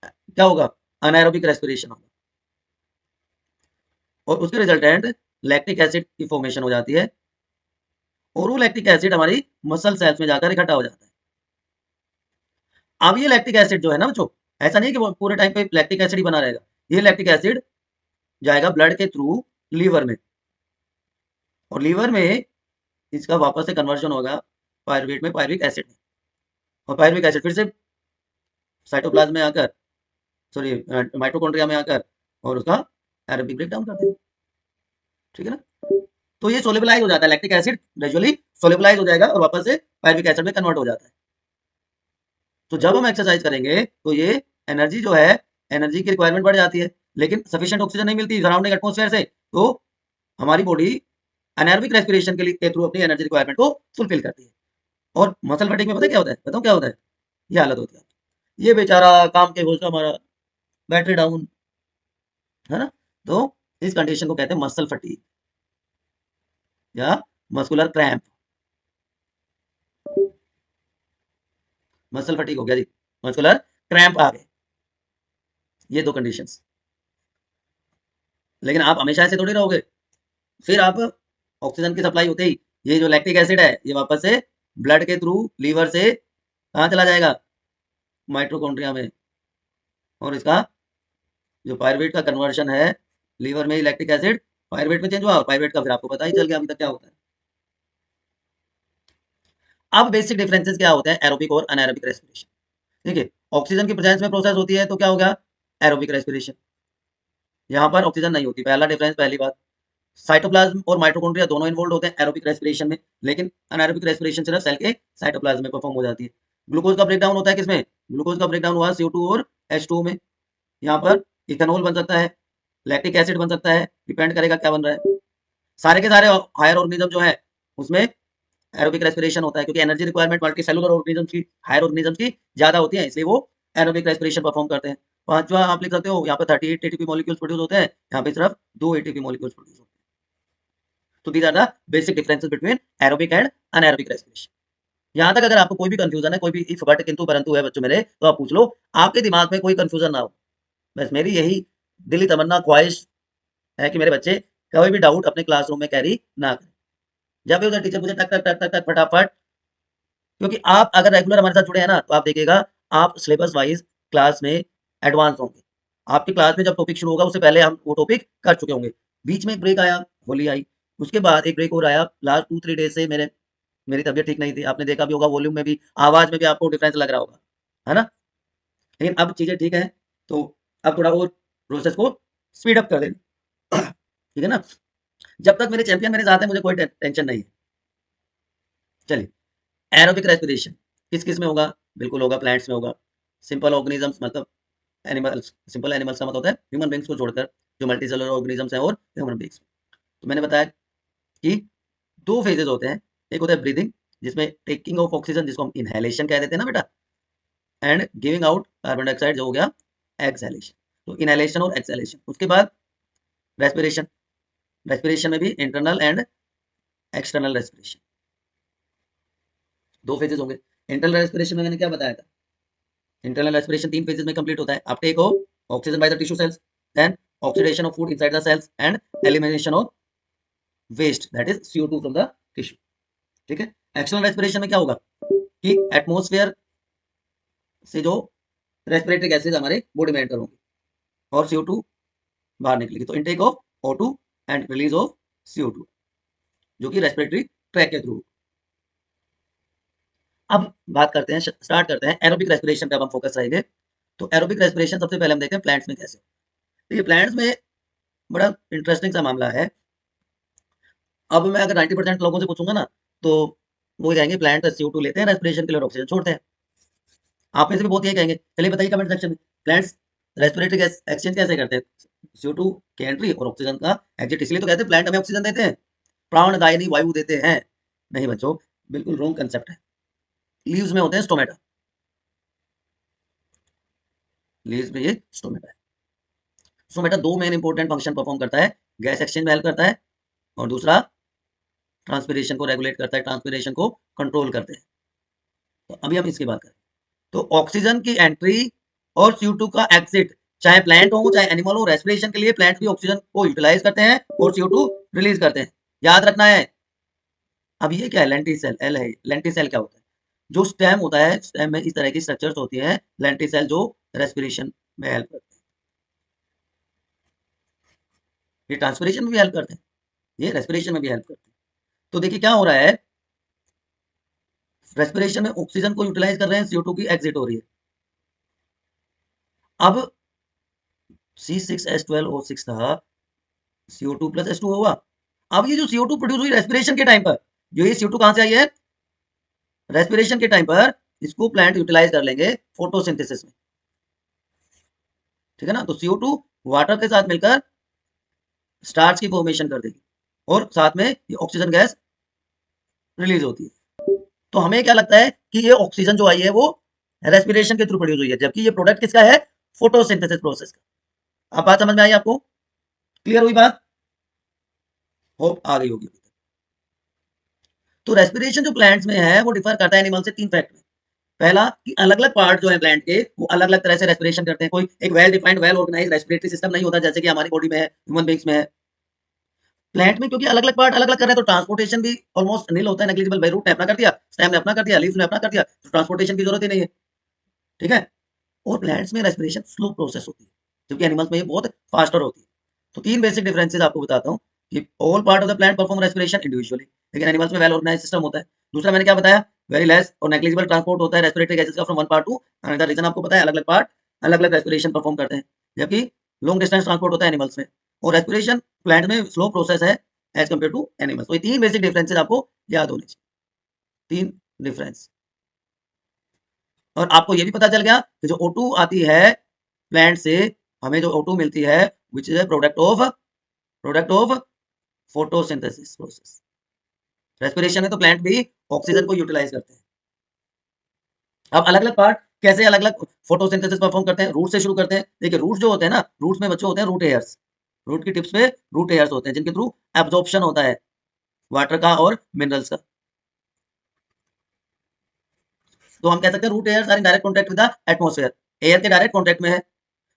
क्या होगा, अनाएरोबिक रेस्पिरेशन होगा, और उसके रिजल्टेंट लैक्टिक एसिड की फॉर्मेशन हो जाती है, और वो लैक्टिक एसिड हमारी मसल सेल्स में जाकर इकट्ठा हो जाता है। अब ये लैक्टिक एसिड जो है ना बच्चों, ऐसा नहीं कि वो पूरे टाइम पे लैक्टिक एसिड ही बना रहेगा, ये लैक्टिक एसिड जाएगा ब्लड के थ्रू लीवर में, और लीवर में इसका वापस से कन्वर्जन होगा पायरुवेट में, पायरुविक एसिड में, और पायरुविक एसिड फिर से साइटोप्लाज्म में आकर, सॉरी माइटोकॉन्ड्रिया में आकर और उसका एरोबिक ब्रेक डाउन करते हैं। ठीक है ना, तो ये सोलेबलाइज हो जाता है, लैक्टिक एसिड ग्रेजुअली सोलेबलाइज हो जाएगा और वापस से पायरुविक एसिड में कन्वर्ट हो जाता है। तो जब हम एक्सरसाइज करेंगे तो ये एनर्जी जो है, एनर्जी की रिक्वायरमेंट बढ़ जाती है, लेकिन सफिशिएंट ऑक्सीजन नहीं मिलती सराउंडिंग एटमॉस्फेयर से, तो हमारी बॉडी एनारोबिक रेस्पिरेशन के थ्रू अपनी एनर्जी रिक्वायरमेंट को फुलफिल करती है। और मसल फटीग में पता है क्या होता है, बताऊं क्या होता है, ये हालत होती है, ये बेचारा काम के बोझ का हमारा बैटरी डाउन, है ना, तो इस कंडीशन को कहते हैं मसल फटीग या मस्कुलर क्रैम्प। मसल फटीग हो गया जी, मस्कुलर क्रैम्प आ गए, ये दो कंडीशंस। लेकिन आप हमेशा ऐसे थोड़ी रहोगे, फिर आप ऑक्सीजन की सप्लाई होते ही ये जो लैक्टिक एसिड है ये वापस से ब्लड के थ्रू लीवर से कहाँ चला जाएगा, माइटोकॉन्ड्रिया में, और इसका जो पायरुवेट का कन्वर्शन है लीवर में लैक्टिक एसिड पायरुवेट में चेंज हुआ, और पायरुवेट का फिर आपको पता ही चल गया अभी तक क्या होता है। अब बेसिक डिफरेंसेस क्या होते हैं एरोबिक और अनएरोबिक रेस्पिरेशन। ठीक है, ऑक्सीजन की प्रेजेंस में प्रोसेस होती है तो क्या हो गया, एरोबिक रेस्पिरेशन, यहाँ पर ऑक्सीजन नहीं होती, पहला डिफरेंस, पहली बात। साइटोप्लाज्म और माइटोकॉन्ड्रिया दोनों इन्वॉल्व होते हैं एरोबिक रेस्पिरेशन में, लेकिन अनारोबिक रेस्पिरेशन सिर्फ सेल के साइटोप्लाज्म में परफॉर्म हो जाती है। ग्लूकोज का ब्रेकडाउन होता है किसमें, ग्लूकोज का ब्रेकडाउन हुआ CO2 और H2 में, यहाँ पर इथेनॉल बन सकता है, लैक्टिक एसिड बन सकता है, डिपेंड करेगा क्या बन रहा है। सारे के सारे हायर ऑर्गेनिज्म जो है उसमें एरोबिक रेस्पिरेशन होता है, क्योंकि energy requirement multi cellular organism की, हायर ऑर्गेनिज्म की ज्यादा होती है, इसलिए वो एरोबिक रेस्पिरेशन परफॉर्म करते हैं। पांचवा आप लिख सकते हो, यहाँ पे 38 एटीपी मॉलिक्यूल्स प्रोड्यूस होते हैं, यहाँ पे सिर्फ 2 एटीपी मॉलिक्यूल्स प्रोड्यूस होते हैं। तो these are the basic differences between aerobic and anaerobic respiration. यहाँ तक अगर आपको कोई भी कंफ्यूजन है, कोई भी इफ बट किंतु परंतु है बच्चों मेरे, तो आप पूछ लो, आपके दिमाग में कोई कंफ्यूजन ना हो, बस मेरी यही दिली तमन्ना ख्वाहिश है कि मेरे बच्चे कोई भी डाउट अपने क्लासरूम में कैरी ना करें, जब भी उधर टीचर पूछे टक टक टक टक टक फटाफट, क्योंकि आप अगर रेगुलर हमारे साथ जुड़े हैं ना, तो आप देखिएगा आप सिलेबस वाइज क्लास में एडवांस होंगे। आपकी क्लास में जब टॉपिक शुरू होगा उससे पहले हम वो टॉपिक कर चुके होंगे। बीच में एक ब्रेक आया, होली आई, उसके बाद एक ब्रेक और आया, लास्ट 2-3 डेज से मेरी तबीयत ठीक नहीं थी, आपने देखा भी होगा, वॉल्यूम में भी, आवाज में भी आपको डिफरेंस लग रहा होगा, है ना। लेकिन अब चीजें ठीक है, तो अब थोड़ा और प्रोसेस को स्पीड अप कर देना। ठीक है ना, जब तक मेरे चैंपियन मेरे साथ है मुझे कोई टेंशन नहीं है। चलिए, एरोबिक रेस्पिरेशन किस किस में होगा, बिल्कुल होगा, प्लांट्स में होगा, सिंपल ऑर्गेनिजम्स मतलब एनिमल्स, सिंपल एनिमल्स का मतलब होता है ह्यूमन बींग्स को छोड़कर जो मल्टी सेलुलर ऑर्गेनिजम्स हैं और ह्यूमन बींग्स। तो मैंने बताया कि दो फेजेस होते हैं, एक होता है ब्रीदिंग जिसमें टेकिंग ऑफ ऑक्सीजन जिसको हम इनहेलेशन कह देते हैं ना बेटा, and giving out carbon dioxide जो हो गया एक्सहेलेशन। तो इनहेलेशन और एक्सहेलेशन, उसके बाद रेस्पिरेशन, रेस्पिरेशन में भी इंटरनल एंड एक्सटर्नल रेस्पिरेशन, दो फेजेस होंगे। इंटरनल रेस्पिरेशन में मैंने क्या बताया था, इंटरनल रेस्पिरेशन 3 फेजेस में कंप्लीट होता है, uptake of oxygen by the tissue cells, then oxidation of food inside the cells and elimination of waste that is CO2 from the tissue. ठीक है, एक्सटर्नल रेस्पिरेशन में क्या होगा कि एटमॉस्फेयर से जो रेस्पिरेटरी गैसेज हमारे बॉडी में एंटर होंगी और CO2 बाहर निकलेगी, तो intake of O2 and release of CO2 जो कि रेस्पिरेटरी ट्रैक के थ्रू। अब बात करते हैं, स्टार्ट करते हैं एरोबिक रेस्पिरेशन पे, अब हम फोकस रहेंगे। तो एरोबिक रेस्पिरेशन सबसे पहले हम देखते हैं प्लांट्स में कैसे। देखिए प्लांट्स में बड़ा इंटरेस्टिंग सा मामला है। अब मैं अगर 90% लोगों से पूछूंगा ना, तो वो कहेंगे प्लांट CO2 लेते हैं रेस्पिरेशन के लिए और ऑक्सीजन छोड़ते हैं। आप में से भी बहुत ये कहेंगे, चलिए बताइए कमेंट सेक्शन में, प्लांट्स रेस्पिरेटरी गैस एक्सचेंज कैसे करते हैं, CO2 की एंट्री और ऑक्सीजन का एग्जिट, इसलिए तो कहते हैं प्लांट हमें ऑक्सीजन देते हैं, प्राणदायिनी वायु देते हैं। नहीं बच्चों, बिल्कुल रॉन्ग कंसेप्ट है। लीव्स में होते हैं स्टोमेटा, लीव्स में ये स्टोमेटा है। स्टोमेटा दो मेन इंपॉर्टेंट फंक्शन परफॉर्म करता है, गैस एक्सचेंज में हेल्प करता है और दूसरा ट्रांसपिरेशन को रेगुलेट करता है, ट्रांसपिरेशन को कंट्रोल करते हैं। तो अभी हम इसकी बात करें, तो ऑक्सीजन की एंट्री और CO2 का एग्जिट, चाहे प्लांट हो चाहे एनिमल हो, रेस्पिरेशन के लिए प्लांट भी ऑक्सीजन को यूटिलाइज करते हैं और CO2 रिलीज करते हैं, याद रखना है। अब ये क्या है, लेंटिसेल, एल है, लेंटिसेल क्या होता है, जो स्टेम होता है, स्टेम में इस तरह की स्ट्रक्चर्स होती है लेंटी सेल, जो रेस्पिरेशन में हेल्प करते हैं। ये ट्रांसपिरेशन में भी हेल्प करते हैं, ये रेस्पिरेशन में भी हेल्प करते हैं। तो देखिए क्या हो रहा है, रेस्पिरेशन में ऑक्सीजन को यूटिलाइज कर रहे हैं, CO2 की एग्जिट हो रही है। अब C6H12O6 था, CO2 प्लस H2 होगा। अब ये जो CO2 प्रोड्यूस हुई रेस्पिरेशन के टाइम पर, जो ये CO2 कहां से आई है, रेस्पिरेशन के टाइम पर इसको प्लांट यूटिलाइज कर लेंगे फोटोसिंथेसिस में, ठीक है ना। तो CO2 वाटर के साथ मिलकर स्टार्च की फॉर्मेशन कर देगी और साथ में ये ऑक्सीजन गैस रिलीज होती है। तो हमें क्या लगता है कि ये ऑक्सीजन जो आई है वो रेस्पिरेशन के थ्रू प्रोड्यूस हुई है, जबकि ये प्रोडक्ट किसका है, फोटोसिंथेसिस प्रोसेस का। अब बात समझ में आई आपको, क्लियर हुई बात, होप आ गई होगी। तो रेस्पिरेशन जो प्लांट्स में है वो डिफर करता है एनिमल से 3 फैक्ट में। पहला कि अलग अलग पार्ट जो है प्लांट के वो अलग अलग तरह से रेस्पिरेशन करते हैं, कोई एक well defined well organise respiratory system नहीं होता जैसे कि हमारी बॉडी में है, ह्यूमन बींग्स में है। प्लांट में क्योंकि अलग अलग पार्ट अलग अलग कर रहे हैं, तो ट्रांसपोर्टेशन भी ऑलमोस्ट नील होता है, नेग्लिजिबल। बाई रूट ने अपना कर दिया, स्टेम ने अपना कर दिया, लीव्स ने अपना कर दिया, तो ट्रांसपोर्टेशन की जरूरत ही नहीं है, ठीक है। और प्लांट्स में रेस्पिरेशन स्लो प्रोसेस होती है, जबकि एनिमल्स में ये बहुत फास्टर होती है। तो 3 बेसिक डिफरेंसेस आपको बताता हूँ कि all part of the plant perform respiration individually, लेकिन एनिमल्स में वेल ऑर्गेनाइज्ड सिस्टम होता है। दूसरा मैंने क्या बताया, वेरी लेस और नेग्लिजिबल ट्रांसपोर्ट होता है रेस्पिरेटरी गैसेस का from one part to another. Reason आपको पता है, अलग अलग पार्ट अलग अलग रेस्पिरेशन परफॉर्म करते हैं, जबकि लॉन्ग डिस्टेंस ट्रांसपोर्ट होता है एनिमल्स में। और रेस्पिरेशन प्लांट में स्लो प्रोसेस है एज कम्पेयर टू एनिमल्स। तो ये 3 बेसिक डिफरेंसेस आपको याद होने चाहिए, 3 डिफरेंस। और आपको ये भी पता चल गया कि जो O2 आती है प्लांट से, हमें जो O2 मिलती है which is a product of photosynthesis process. Respiration में तो प्लांट भी ऑक्सीजन को यूटिलाइज करते हैं। अब अलग अलग पार्ट कैसे अलग अलग फोटोसिंथेसिस परफॉर्म करते हैं, रूट से शुरू करते हैं। देखिए रूट जो होते हैं ना, रूट्स में बच्चे होते हैं रूट हेयर्स, रूट की टिप्स पे रूट हेयर्स होते हैं जिनके थ्रू एब्जॉर्प्शन होता है वाटर का और मिनरल्स का। तो हम कह सकते हैं root hairs are in direct contact with the atmosphere, air के डायरेक्ट कॉन्टैक्ट में है।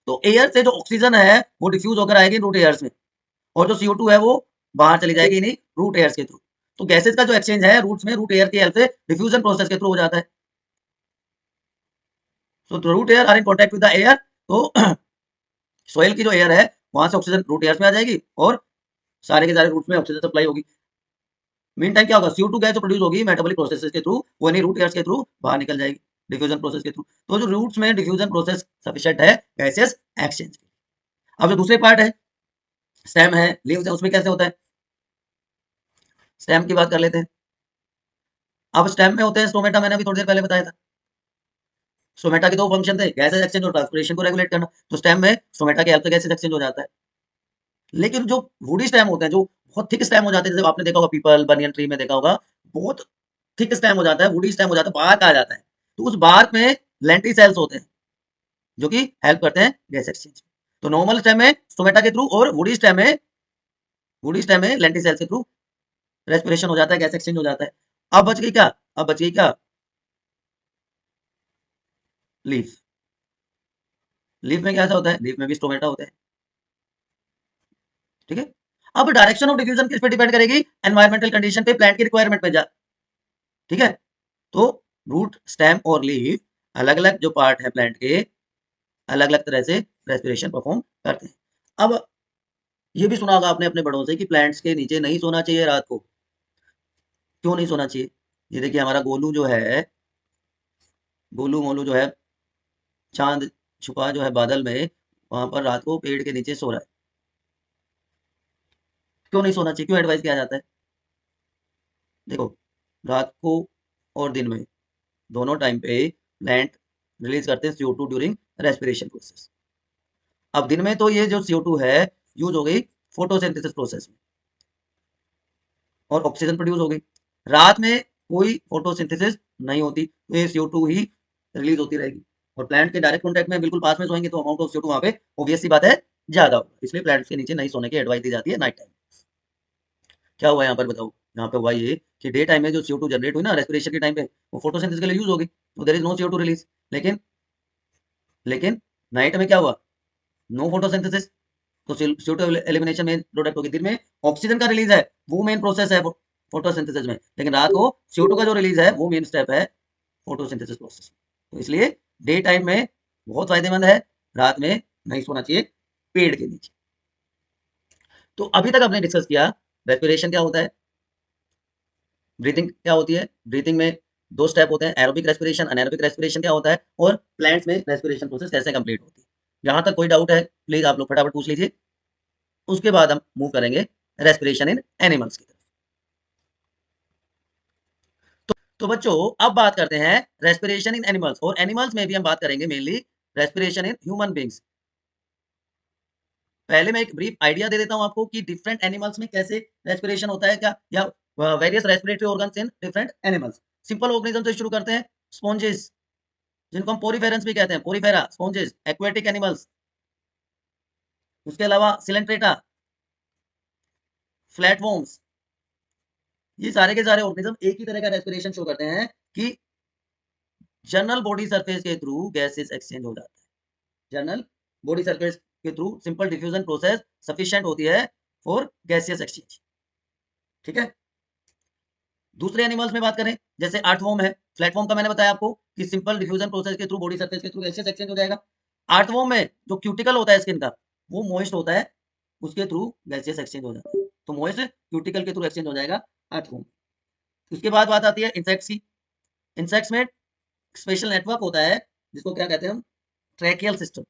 तो एयर से जो ऑक्सीजन है वो डिफ्यूज होकर आएगी रूट एयर्स में, और जो CO2 है वो बाहर चली जाएगी इन्हीं रूट एयर्स के थ्रू। तो गैसेस का जो एक्सचेंज है रूट्स में रूट एयर की हेल्प से डिफ्यूजन प्रोसेस के थ्रू हो जाता है। So root hair are in contact with the air, तो सोइल की जो एयर है वहां से ऑक्सीजन रूट एयर्स में आ जाएगी और सारे के सारे रूट्स में ऑक्सीजन सप्लाई होगी। मीन टाइम क्या होगा, CO2 गैस जो प्रोड्यूस होगी मेटाबॉलिक प्रोसेसेस के थ्रू, वो इन्हीं रूट एयर्स के थ्रू बाहर निकल जाएगी डिफ्यूजन प्रोसेस के थ्रू। तो जो रूट्स में डिफ्यूजन प्रोसेस सफिशिएंट है गैसेस एक्सचेंज। अब जो दूसरे पार्ट है, स्टेम है, लीव्स है, उसमें कैसे होता है, स्टेम की बात कर लेते हैं। अब स्टेम में होते हैं स्टोमेटा, मैंने अभी थोड़ी देर पहले बताया था। स्टोमेटा के 2 फंक्शन थे, गैसेस एक्सचेंज और ट्रांसपिरेशन को रेगुलेट करना। तो स्टेम में स्टोमेटा की हेल्प से गैसेस एक्सचेंज हो जाता है। लेकिन जो वुडी स्टेम होते हैं, जो बहुत थिक स्टेम हो जाते हैं, जैसे आपने देखा होगा पीपल बनियन ट्री में देखा होगा, बहुत थिक स्टेम हो जाता है, वुडी स्टेम हो जाता है, बार्क आ जाता है। तो उस बार्क में लेंटिसेल्स होते हैं जो कि हेल्प करते हैं गैस एक्सचेंज। तो नॉर्मल स्टेम में स्टोमेटा के थ्रू और वुडी स्टेम में लेंटिसेल्स के थ्रू रेस्पिरेशन हो जाता है, गैस एक्सचेंज हो जाता है। अब बच गई क्या, अब बच गई क्या, लीफ। लीफ में क्या होता है, लीफ में भी स्टोमेटा होता है, ठीक है। अब डायरेक्शन ऑफ डिफ्यूजन किस पे डिपेंड करेगी, एनवायरमेंटल कंडीशन पे, प्लांट की रिक्वायरमेंट पे जा, ठीक है। तो रूट स्टेम और लीफ अलग अलग जो पार्ट है प्लांट के, अलग अलग तरह से रेस्पिरेशन परफॉर्म करते हैं। अब ये भी सुना होगा आपने अपने बड़ों से कि प्लांट्स के नीचे नहीं सोना चाहिए रात को। क्यों नहीं सोना चाहिए, ये देखिए हमारा गोलू जो है, गोलू मोलू जो है, चांद छुपा जो है बादल में, वहां पर रात को पेड़ के नीचे सो रहा है। क्यों नहीं सोना चाहिए, क्यों एडवाइस किया जाता है, देखो रात को और दिन में दोनों टाइम पे प्लांट रिलीज करते हैं CO2 ड्यूरिंग रेस्पिरेशन प्रोसेस। अब दिन में तो ये जो CO2 है यूज हो गई फोटोसिंथेसिस प्रोसेस में और ऑक्सीजन प्रोड्यूस हो गई। रात में कोई फोटोसिंथेसिस नहीं होती, तो ये CO2 ही रिलीज होती रहेगी। और प्लांट के डायरेक्ट कॉन्टैक्ट में बिल्कुल पास में सोएंगे तो अमाउंट ऑफ CO2 वहां पे ऑब्वियस सी बात है ज्यादा होगा, इसलिए प्लांट्स के नीचे नहीं सोने की एडवाइस दी जाती है नाइट टाइम। क्या हुआ यहाँ पर बताओ, यहाँ पे हुआ ये कि डे टाइम में जो CO2 जनरेट हुई ना रेस्पिरेशन के टाइम पे, वो फोटोसिंथेसिस के लिए यूज होगी, तो there is no CO2 release. लेकिन लेकिन नाइट में क्या हुआ, नो फोटोसिंथेसिस, तो CO2 एलिमिनेशन मेन प्रोडक्ट होगी। दिन में ऑक्सीजन का रिलीज है, वो मेन प्रोसेस है फोटोसिंथेसिस में, लेकिन रात को CO2 का जो रिलीज है वो मेन स्टेप है फोटोसिंथेसिस प्रोसेस। तो इसलिए डे टाइम में बहुत फायदेमंद है, रात में नहीं सोना चाहिए पेड़ के नीचे। तो अभी तक आपने डिस्कस किया रेस्पिरेशन क्या होता है, ब्रीथिंग क्या होती है। ब्रीथिंग में दो स्टेप होते हैं, एरोबिक रेस्पिरेशन, अनएरोबिक रेस्पिरेशन क्या होता है, और प्लांट्स में रेस्पिरेशन प्रोसेस कैसे कंप्लीट होती है। यहाँ तक कोई डाउट है प्लीज आप लोग फटाफट पूछ लीजिए, उसके बाद हम मूव करेंगे रेस्पिरेशन इन एनिमल्स की तरफ। तो बच्चों अब बात करते हैं रेस्पिरेशन इन एनिमल्स, और एनिमल्स में भी हम बात करेंगे mainly respiration in human beings. पहले मैं एक ब्रीफ आइडिया दे देता हूं आपको कि डिफरेंट एनिमल्स में कैसे रेस्पिरेशन होता है क्या, या various respiratory organs in different animals. Simple organism से शुरू करते हैं, स्पॉन्जेस जिनको हम पोरीफेरेंस भी कहते हैं, पोरीफेरा स्पॉन्जेस, एक्वेटिक एनिमल्स, उसके अलावा सिलेंट्रेटा, फ्लैटवॉर्म्स, ये सारे के सारे ऑर्गेनिज्म एक ही तरह का रेस्पिरेशन शो करते हैं कि जनरल बॉडी सरफेस के थ्रू गैसेस एक्सचेंज हो जाता है। जनरल बॉडी सरफेस के through simple diffusion process sufficient होती है फॉर गैसियस एक्सचेंज। ठीक है, दूसरे एनिमल्स में बात करें जैसे अर्थवॉर्म है, फ्लैटफॉर्म का मैंने बताया आपको कि सिंपल डिफ्यूजन प्रोसेस के थ्रू बॉडी सरफेस के थ्रू गैसियस एक्सचेंज हो जाएगा। अर्थवॉर्म में जो क्यूटिकल होता है स्किन का वो मॉइस्ट होता है, उसके थ्रू गैसियस एक्सचेंज हो जाता है, तो मॉइस्ट क्यूटिकल के थ्रू एक्सचेंज हो जाएगा अर्थवॉर्म। उसके बाद बात आती है इंसेक्ट्स की। इंसेक्ट्स में स्पेशल नेटवर्क होता है जिसको क्या कहते हैं हम, ट्रैकियल सिस्टम,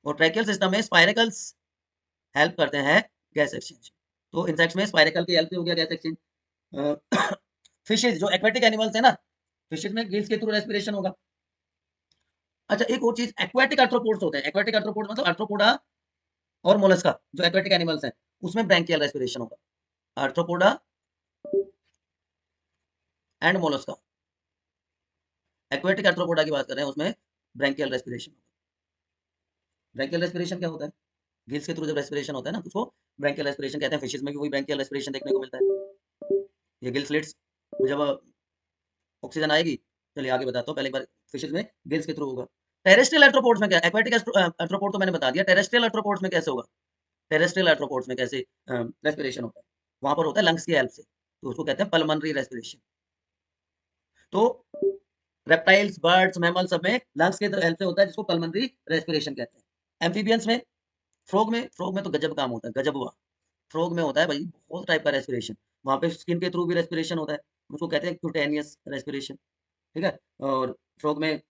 और ट्रैकियल सिस्टम में स्पाइरेकल्स हेल्प करते हैं गैस एक्सचेंज। तो इंसेक्ट्स में स्पाइरेकल की हेल्प से हो गया गैस एक्सचेंज। फिशेज जो एक्वेटिक एनिमल्स है ना, फिशेज में गिल्स के थ्रू रेस्पिरेशन होगा। अच्छा एक और चीज, एक्वेटिक आर्थ्रोपोड्स होते हैं, एक्वेटिक आर्थ्रोपोड मतलब आर्थ्रोपोडा और मोलस्का जो एक्वेटिक एनिमल्स हैं, उसमें ब्रैंकियल रेस्पिरेशन होगा। Arthropoda and Mollusca, aquatic arthropoda की बात कर रहे हैं, उसमें ब्रैंकियल रेस्पिरेशन होगा। ब्रैंकियल रेस्पिरेशन क्या होता है, गिल्स के थ्रू जब रेस्पिरेशन होता है ना, तो उसको ब्रैंकियल रेस्पिरेशन कहते हैं। फिशेज में भी वही ब्रैंकियल रेस्पिरेशन देखने को मिलता है। ये गिल स्लिट्स जब ऑक्सीजन आएगी, चलिए आगे बताता हूँ, पहले एक बार फिशेज में गिल्स के थ्रू होगा। टेरेस्ट्रियल आर्थ्रोपोड्स में क्या, एक्वेटिक आर्थ्रोपोड तो मैंने बता दिया, टेरेस्ट्रियल आर्थ्रोपोड्स में कैसे होगा, टेरेस्ट्रियल आर्थ्रोपोड्स में कैसे रेस्पिरेशन होता है, वहां पर होता है लंग्स की हेल्प से, तो उसको कहते हैं पल्मोनरी रेस्पिरेशन। तो रेप्टाइल्स, बर्ड्स, मैमल सब में लंग्स के हेल्प से होता है, जिसको पल्मोनरी रेस्पिरेशन कहते हैं। एम्फीबियंस में, फ्रॉग में तो गजब काम होता है, गजब हुआ। फ्रॉग में होता है भाई बहुत टाइप का रेस्पिरेशन, वहां पे स्किन के थ्रू भी रेस्पिरेशन होता है, उसको कहते हैं क्यूटेनियस रेस्पिरेशन। ठीक है, और फ्रॉग में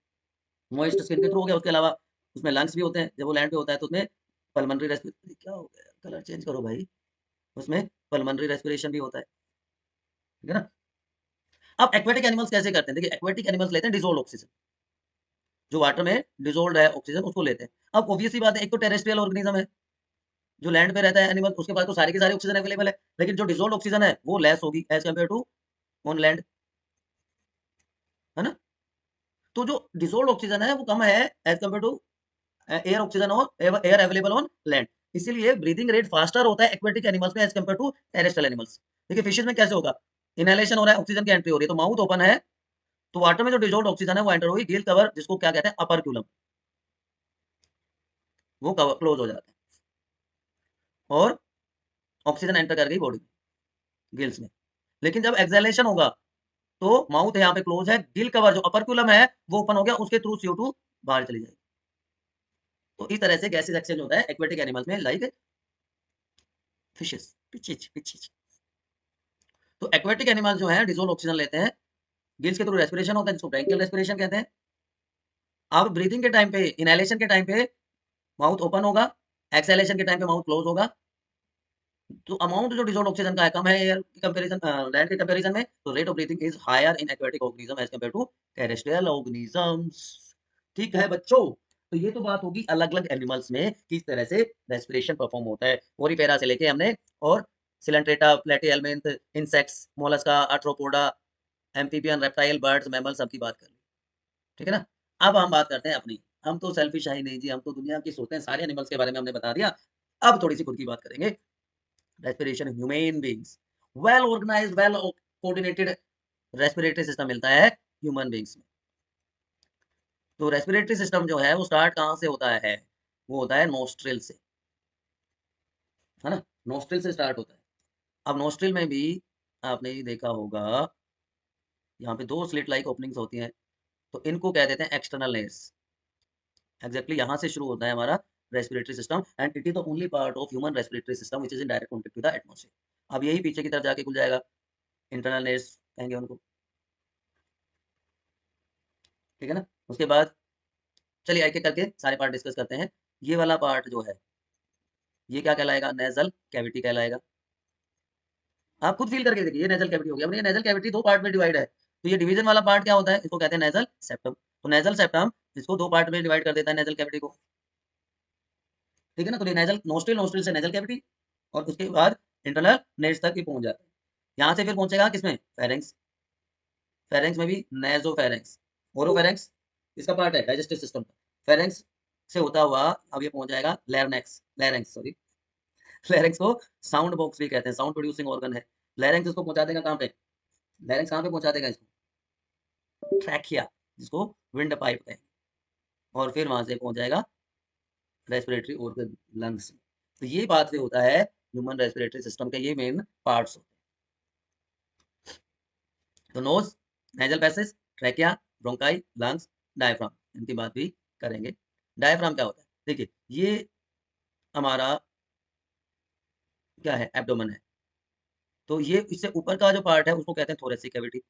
मॉइस्ट स्किन के थ्रू हो गया, उसके अलावा उसमें लंग्स भी होते हैं, जब वो लैंड पे होता है तो उसमें पल्मोनरी रेस्पिरेशन, क्या हो गया, कलर चेंज करो भाई, उसमें पल्मोनरी रेस्पिरेशन भी होता है। ठीक है ना। अब एक्वेटिक एनिमल्स कैसे करते हैं, देखिए एक्वेटिक एनिमल्स लेते हैं डिसॉल्व्ड ऑक्सीजन, जो वाटर में डिसॉल्व्ड है ऑक्सीजन उसको लेते हैं। अब ऑब्वियस सी बात है, एक तो टेरेस्ट्रियल ऑर्गेनिज्म है जो लैंड पे रहता है एनिमल, उसके पास तो सारी की सारी ऑक्सीजन अवेलेबल है, लेकिन जो डिसॉल्व्ड ऑक्सीजन है वो लेस होगी as compare to on land, है ना। तो जो डिसॉल्व्ड ऑक्सीजन है वो कम है as compare to air oxygen और एयर अवेलेबल ऑन लैंड, इसीलिए ब्रीदिंग रेट फास्टर होता है एक्वेटिक एनिमल्स में as compare to terrestrial animals. देखिए फिशेज में कैसे होगा, इनहेलेशन हो रहा है, ऑक्सीजन की एंट्री हो रही है, तो माउथ ओपन है, तो वाटर में जो डिसॉल्व्ड ऑक्सीजन है वो एंटर होगी, गिल कवर जिसको क्या कहते हैं अपर्क्यूलम, वो कवर क्लोज हो जाता है, और ऑक्सीजन एंटर कर गई बॉडी गिल्स में। लेकिन जब एक्सहेलेशन होगा तो माउथ यहाँ पे क्लोज है, गिल कवर जो अपर्क्यूलम है वो ओपन हो गया, उसके थ्रू CO2 बाहर चली जाएगी। तो इस तरह से गैसेस एक्सचेंज होता है एक्वेटिक एनिमल्स में, लाइक फिशेस, पिचिच पिचिच। तो एक्वेटिक एनिमल जो है डिसॉल्व्ड ऑक्सीजन लेते हैं, गिल्स के थ्रू रेस्पिरेशन होता है जिसको ब्रैंकियल रेस्पिरेशन कहते हैं। अब ब्रीथिंग के टाइम पे, इनहेलेशन के टाइम पे माउथ ओपन होगा, एक्सहेलेशन के टाइम पे माउथ क्लोज होगा। तो अमाउंट जो डिसॉल्व्ड ऑक्सीजन का है कम है एयर की कंपैरिजन, लैंड के कंपैरिजन में, तो rate of breathing is higher in aquatic organism as compare to terrestrial organisms. ठीक है बच्चों, तो ये तो बात होगी अलग-अलग एनिमल्स में किस तरह से रेस्पिरेशन परफॉर्म होता है, ओरिफेरा से लेके हमने, और coelenterata, platyhelminth, insects, mollusca, arthropoda, amphibian, reptile, birds, mammal सबकी बात कर ली। ठीक है ना। अब हम बात करते हैं अपनी, हम तो सेल्फिश है ही नहीं जी, हम तो दुनिया की सोचते हैं, सारे एनिमल्स के बारे में हमने बता दिया। अब थोड़ी सी खुद की बात करेंगे, respiration human beings, well organised, well coordinated respiratory system मिलता है ह्यूमन बीइंग्स में। तो रेस्पिरेटरी सिस्टम जो है वो स्टार्ट कहाँ से होता है, वो होता है नोस्ट्रिल से, है ना, नोस्ट्रिल से स्टार्ट होता है। अब नोस्ट्रिल में भी आपने ये देखा होगा यहाँ पे 2 स्लिट लाइक ओपनिंग्स होती हैं, तो इनको कह देते हैं एक्सटर्नल लेयर्स। एग्जैक्टली यहाँ से शुरू होता है हमारा respiratory system and it is the only part of human respiratory system which is in direct contact with the atmosphere. अब यही पीछे की तरफ जाके खुल जाएगा, इंटरनल लेयर्स कहेंगे उनको, ठीक है ना। उसके बाद चलिए एक एक करके सारे पार्ट डिस्कस करते हैं। ये वाला पार्ट जो है ये क्या कहलाएगा, नेजल कैविटी कहलाएगा। आप खुद फील करके देखिए, ये नेजल कैविटी हो गया। ये नेजल कैविटी दो पार्ट में डिवाइड है, तो ये डिवीजन वाला पार्ट क्या होता है, इसको कहते हैं नेजल सेप्टम। तो नेजल सेप्टम इसको दो पार्ट में डिवाइड कर देता है नेजल कैविटी को, ठीक है ना। तो ये नेजल नोस्ट्रिल, नोस्ट्रिल से नेजल कैविटी और उसके बाद इंटरनल नेज तक ये पहुंच जाता है। यहाँ से फिर पहुंचेगा किसमें, फेरेंक्स। फेरेंक्स में भी नेजोफेरेंक्स, ओरोफेरेंक्स इसका पार्ट है डाइजेस्टिव सिस्टम का। फेरेंक्स से होता हुआ अब ये पहुंच जाएगा लैरनेक्स, लैरेंक्स सॉरी लैरेंक्स को साउंड बॉक्स भी कहते हैं, साउंड प्रोड्यूसिंग ऑर्गन है। लैरेंक्स इसको पहुंचा देगा कहाँ पे, लैरेंक्स कहाँ पे पहुंचा देगा इसको, ट्रैकिया, जिसको विंड पाइप कहेंगे, और फिर वहां से पहुंच जाएगा रेस्पिरेटरी ऑर्गन, लंग्स। तो ये बात से होता है ह्यूमन रेस्पिरेटरी सिस्टम के ये मेन पार्ट्स होते हैं। तो nose, nasal passage, trachea, bronchi, lungs, diaphragm, इनकी बात भी करेंगे। डायफ्राम क्या होता है, देखिए ये हमारा क्या है, एब्डोमेन है। तो ये इससे ऊपर का जो पार्ट है उसको कहते हैं थोरेसिक कैविटी,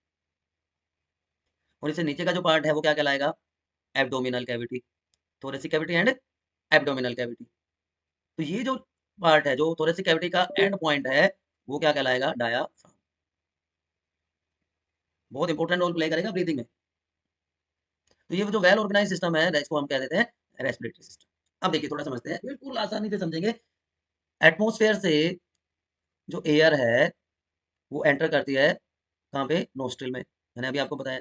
और इससे नीचे का जो पार्ट है वो क्या कहलाएगा, abdominal cavity. Thoracic cavity and abdominal cavity. तो ये जो पार्ट है जो थोरेसिक कैविटी का एंड पॉइंट है वो क्या कहलाएगा, डायाफ्राम। बहुत इंपॉर्टेंट रोल प्ले करेगा ब्रीदिंग में। तो ये जो वेल ऑर्गेनाइज सिस्टम है इसको हम कह देते हैं रेस्पिरेटरी सिस्टम। अब देखिए थोड़ा समझते हैं, बिल्कुल आसानी से समझेंगे। एटमॉस्फेयर से जो एयर है वो एंटर करती है कहाँ पे, नोस्ट्रिल में, मैंने अभी आपको बताया।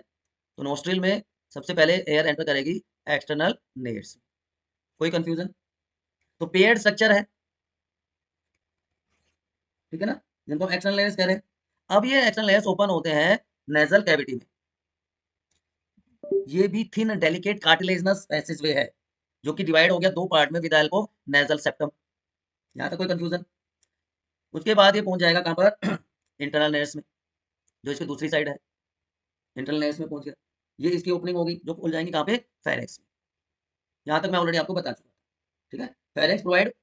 तो नोस्ट्रिल में सबसे पहले एयर एंटर करेगी एक्सटर्नल लेयर्स। कोई कंफ्यूजन, तो पेयर्ड स्ट्रक्चर है, ठीक है ना, जिनको हम एक्सटर्नल लेयर्स कह रहे हैं। अब ये एक्सटर्नल लेयर्स ओपन होते हैं नेजल कैविटी में। ये भी थिन डेलिकेट कार्टिलेजनस पैसेजवे है जो कि डिवाइड हो गया दो पार्ट में with help of nasal septum. यहाँ तक कोई कंफ्यूजन। उसके बाद ये पहुंच जाएगा कहाँ पर इंटरनल लेयर्स में, जो इसकी दूसरी साइड है, इंटरनल लेयर्स में पहुंच गया। ये इसकी ओपनिंग होगी जो खुल जाएंगी कहाँ पे, फेरेक्स में। यहाँ तक मैं ऑलरेडी आपको बता चुका, ठीक है। Pharynx provide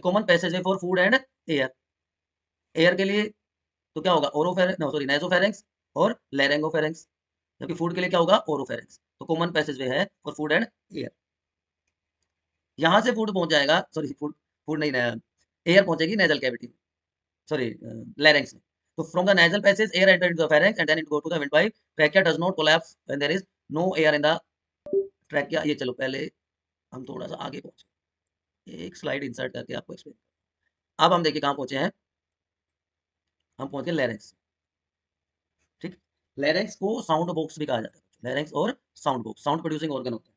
common passageway for food and air. Air के लिए तो क्या होगा, ओरोफेरेंस, नो सॉरी, नेसोफेरेंक्स और लेरेंगोफेरेंक्स। जबकि फूड के लिए क्या होगा, ओरोफेरेंक्स। तो कॉमन पैसेजवे है फॉर फूड एंड एयर। यहाँ से फूड पहुंच जाएगा, सॉरी फूड, फूड नहीं, एयर पहुंचेगी नेजल कैविटी में, सॉरी larynx में। तो from the nasal passage air enter into the pharynx and then it go to the windpipe. Trachea does not collapse when there is no air in the trachea। ये चलो पहले हम थोड़ा सा आगे पहुंचे, एक स्लाइड इंसर्ट करके आपको एक्सप्लेन। अब हम देखिए कहाँ पहुंचे हैं, हम पहुंच गए लैरिंक्स, ठीक। लैरिंक्स को साउंड बॉक्स भी कहा जाता है, लैरिंक्स और sound box sound producing organ होता है।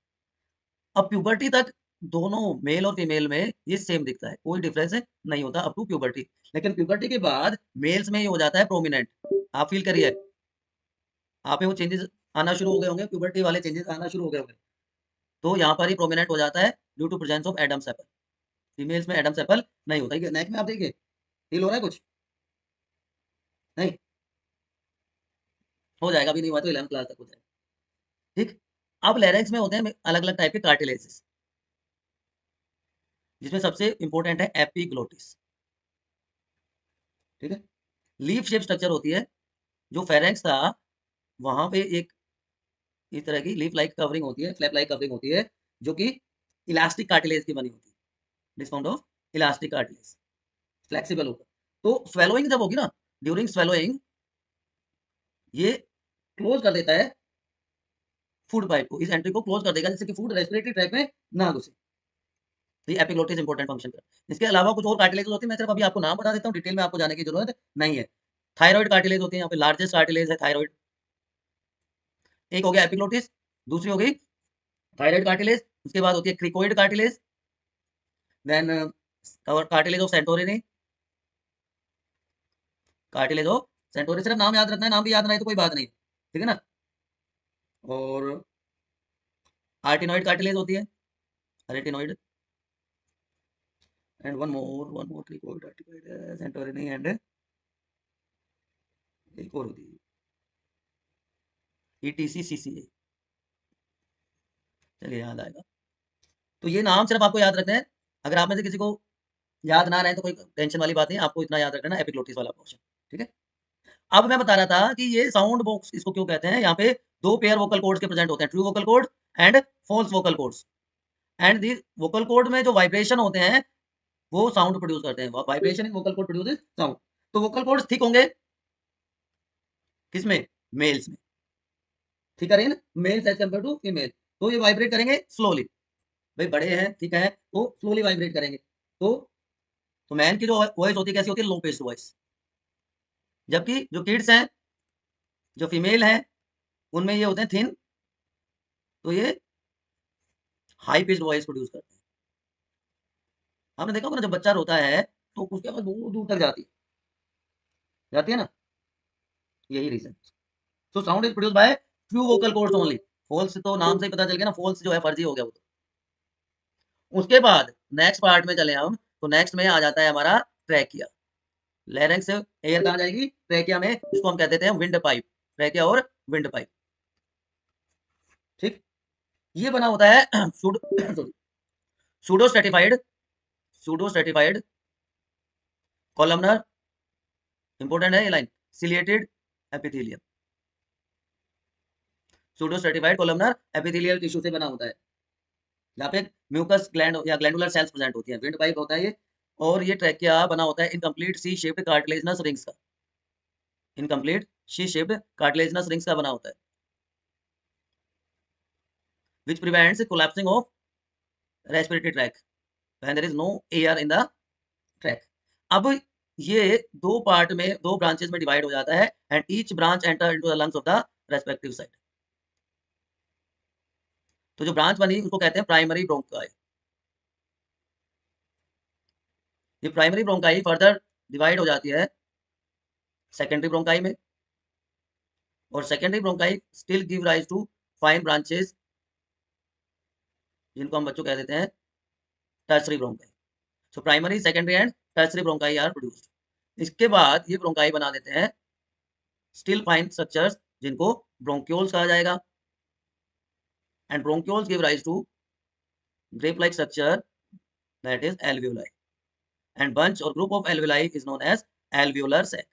अब प्यूबर्टी तक दोनों मेल और फीमेल में ये सेम दिखता है, कोई डिफरेंस नहीं होता अप टू प्यूबर्टी। लेकिन प्यूबर्टी के बाद मेल्स में ये हो जाता है प्रोमिनेंट। आप फील करिए, आप में वो चेंजेस आना शुरू हो गए होंगे, प्यूबर्टी वाले चेंजेस आना शुरू हो गए होंगे। तो यहाँ पर ही प्रोमिनेंट हो जाता है due to presence of Adam apple. Females में एडम सेपल नहीं होता है। नेक में आप देखिए फील हो रहा है कुछ, नहीं हो जाएगा, अभी नहीं हुआ तो 11th क्लास तक हो जाएगा, ठीक। अब लैरिंक्स में होते हैं अलग अलग टाइप के कार्टिलेजेस, जिसमें सबसे इंपॉर्टेंट है एपिग्लोटिस, ठीक है। लीफ शेप स्ट्रक्चर होती है। जो फेरेंक्स था वहां पे एक इस तरह की लीफ लाइक कवरिंग होती है, फ्लैप लाइक कवरिंग होती है, जो कि इलास्टिक कार्टिलेज की बनी होती है, discount of elastic cartilage, flexible होगा। तो स्वेलोइंग जब होगी ना, ड्यूरिंग स्वेलोइंग ये क्लोज कर देता है फूड पाइप को, इस एंट्री को क्लोज कर देगा जिससे कि फूड रेस्पिरेटरी ट्रैक में ना घुसे। तो ये एपिग्लोटिस इंपॉर्टेंट फंक्शन कर। इसके अलावा कुछ और कार्टिलेज होती है, मैं सिर्फ अभी आपको नाम बता देता हूँ, डिटेल में आपको जाने की जरूरत नहीं है। थायराइड कार्टिलेज होती है, यहाँ पे लार्जेस्ट कार्टिलेज है थायराइड। एक हो गया एपिग्लोटिस, दूसरी हो गई थायराइड कार्टिलेज। उसके बाद होती है cricoid cartilage, then cartilage of Santorini, cartilage of Santorini. सिर्फ नाम याद रखना है, नाम भी याद नहीं तो कोई बात नहीं, ठीक है ना। और आर्टिनोइड कार्टिलेज होती है, retinoid, and one more cricoid cartilage, Santorini, and एक और होती है ETCCCA, चलिए याद आएगा। तो ये नाम सिर्फ आपको याद रखना है। अगर आप में से किसी को याद ना रहे तो कोई टेंशन वाली बात नहीं, आपको इतना याद रखना एपिग्लोटिस वाला पोर्शन, ठीक है। अब मैं बता रहा था कि ये साउंड बॉक्स इसको क्यों कहते हैं। यहाँ पे दो पेयर वोकल कोड्स के प्रेजेंट होते हैं, true vocal cord and false vocal cords. And the vocal cord में जो वाइब्रेशन होते हैं वो साउंड प्रोड्यूस करते हैं। Vibration in vocal cord produces sound. तो वोकल कोड्स थिक होंगे किसमें, मेल्स में, ठीक है ना, males as compare to female. तो ये वाइब्रेट करेंगे स्लोली, भाई बड़े हैं ठीक है तो स्लोली वाइब्रेट करेंगे। तो मैन की जो वॉइस होती है कैसी होती है, लो पिच्ड वॉइस। जबकि जो किड्स हैं, जो फीमेल हैं, उनमें ये होते हैं थिन, तो ये हाई पिच्ड वॉइस प्रोड्यूस करते हैं। आपने देखा होगा ना, जब बच्चा रोता है तो उसके आवाज बहुत दूर तक जाती है ना, यही reason. So sound is produce by few vocal cords only. False तो नाम से ही पता चल गया ना, फॉल्स जो है फर्जी हो गया वो तो। उसके बाद नेक्स्ट पार्ट में चले हम, तो नेक्स्ट में आ जाता है हमारा ट्रैकिया। लैरिंक्स से एयर कहाँ जाएगी, ट्रैकिया में, जिसको हम कहते हैं विंड पाइप। ट्रैकिया और विंड पाइप, ठीक। ये बना होता है सूडो स्ट्रेटिफाइड कॉलमनर, इंपोर्टेंट है ये line, ciliated epithelium. Pseudo stratified columnar epithelial tissue से बना होता है। यहाँ पे म्यूकस ग्लैंड या ग्लैंडुलर सेल्स प्रेजेंट होती है। विंड पाइप होता है ये। और ये ट्रैकिया बना होता है incomplete C shaped cartilaginous rings का। Incomplete C shaped cartilaginous rings का बना होता है, which prevents collapsing of respiratory tract when there is no air in the tract। अब ये दो पार्ट में, दो ब्रांचेस में डिवाइड हो जाता है and each branch enter into the lungs of the respective side. तो जो ब्रांच बनी उसको कहते हैं प्राइमरी ब्रोंकाई। ये प्राइमरी ब्रोंकाई फर्दर डिवाइड हो जाती है सेकेंडरी ब्रोंकाई में, और secondary bronchi still give rise to fine branches, जिनको हम बच्चों कह देते हैं tertiary bronchi. So primary, secondary and tertiary bronchi are produced. इसके बाद ये ब्रोंकाई बना देते हैं स्टिल फाइन स्ट्रक्चर्स, जिनको ब्रोंक्यूल्स कहा जाएगा। And bronchioles give rise to grape like structure, that is alveoli, and bunch or group of alveoli is known as alveolar sac।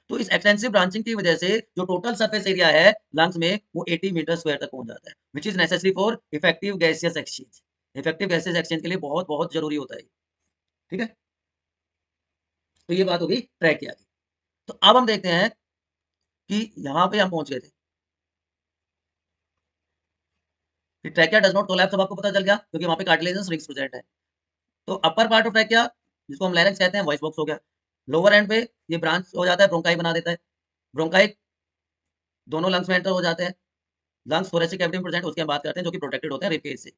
तो इस एक्सटेंसिव ब्रांचिंग की वजह से जो टोटल सरफेस एरिया है लंग्स में वो 80 मीटर स्क्वायर तक पहुंच जाता है, which is necessary for effective gaseous exchange. Effective gaseous exchange के लिए बहुत बहुत जरूरी होता है, ठीक है। तो ये बात होगी ट्रैकिया की। तो अब हम देखते हैं कि यहाँ पे हम पहुंच गए थे कि ट्रैकिया डज नॉट कोलैप्स। अब आपको पता चल गया क्योंकि वहां पे कार्टिलेजिनस रिंग्स प्रेजेंट है। तो अपर पार्ट ऑफ ट्रैकिया, जिसको हम लैरिंक्स कहते हैं, वॉइस बॉक्स हो गया। लोअर एंड पे ये ब्रांच हो जाता है, ब्रोंकाई बना देता है। ब्रोंकाई दोनों लंग्स में एंटर हो जाते हैं। लंग्स थोरेसिक कैविटी में प्रेजेंट, उसकी हम बात करते हैं, जो कि प्रोटेक्टेड होते हैं रिब केज से,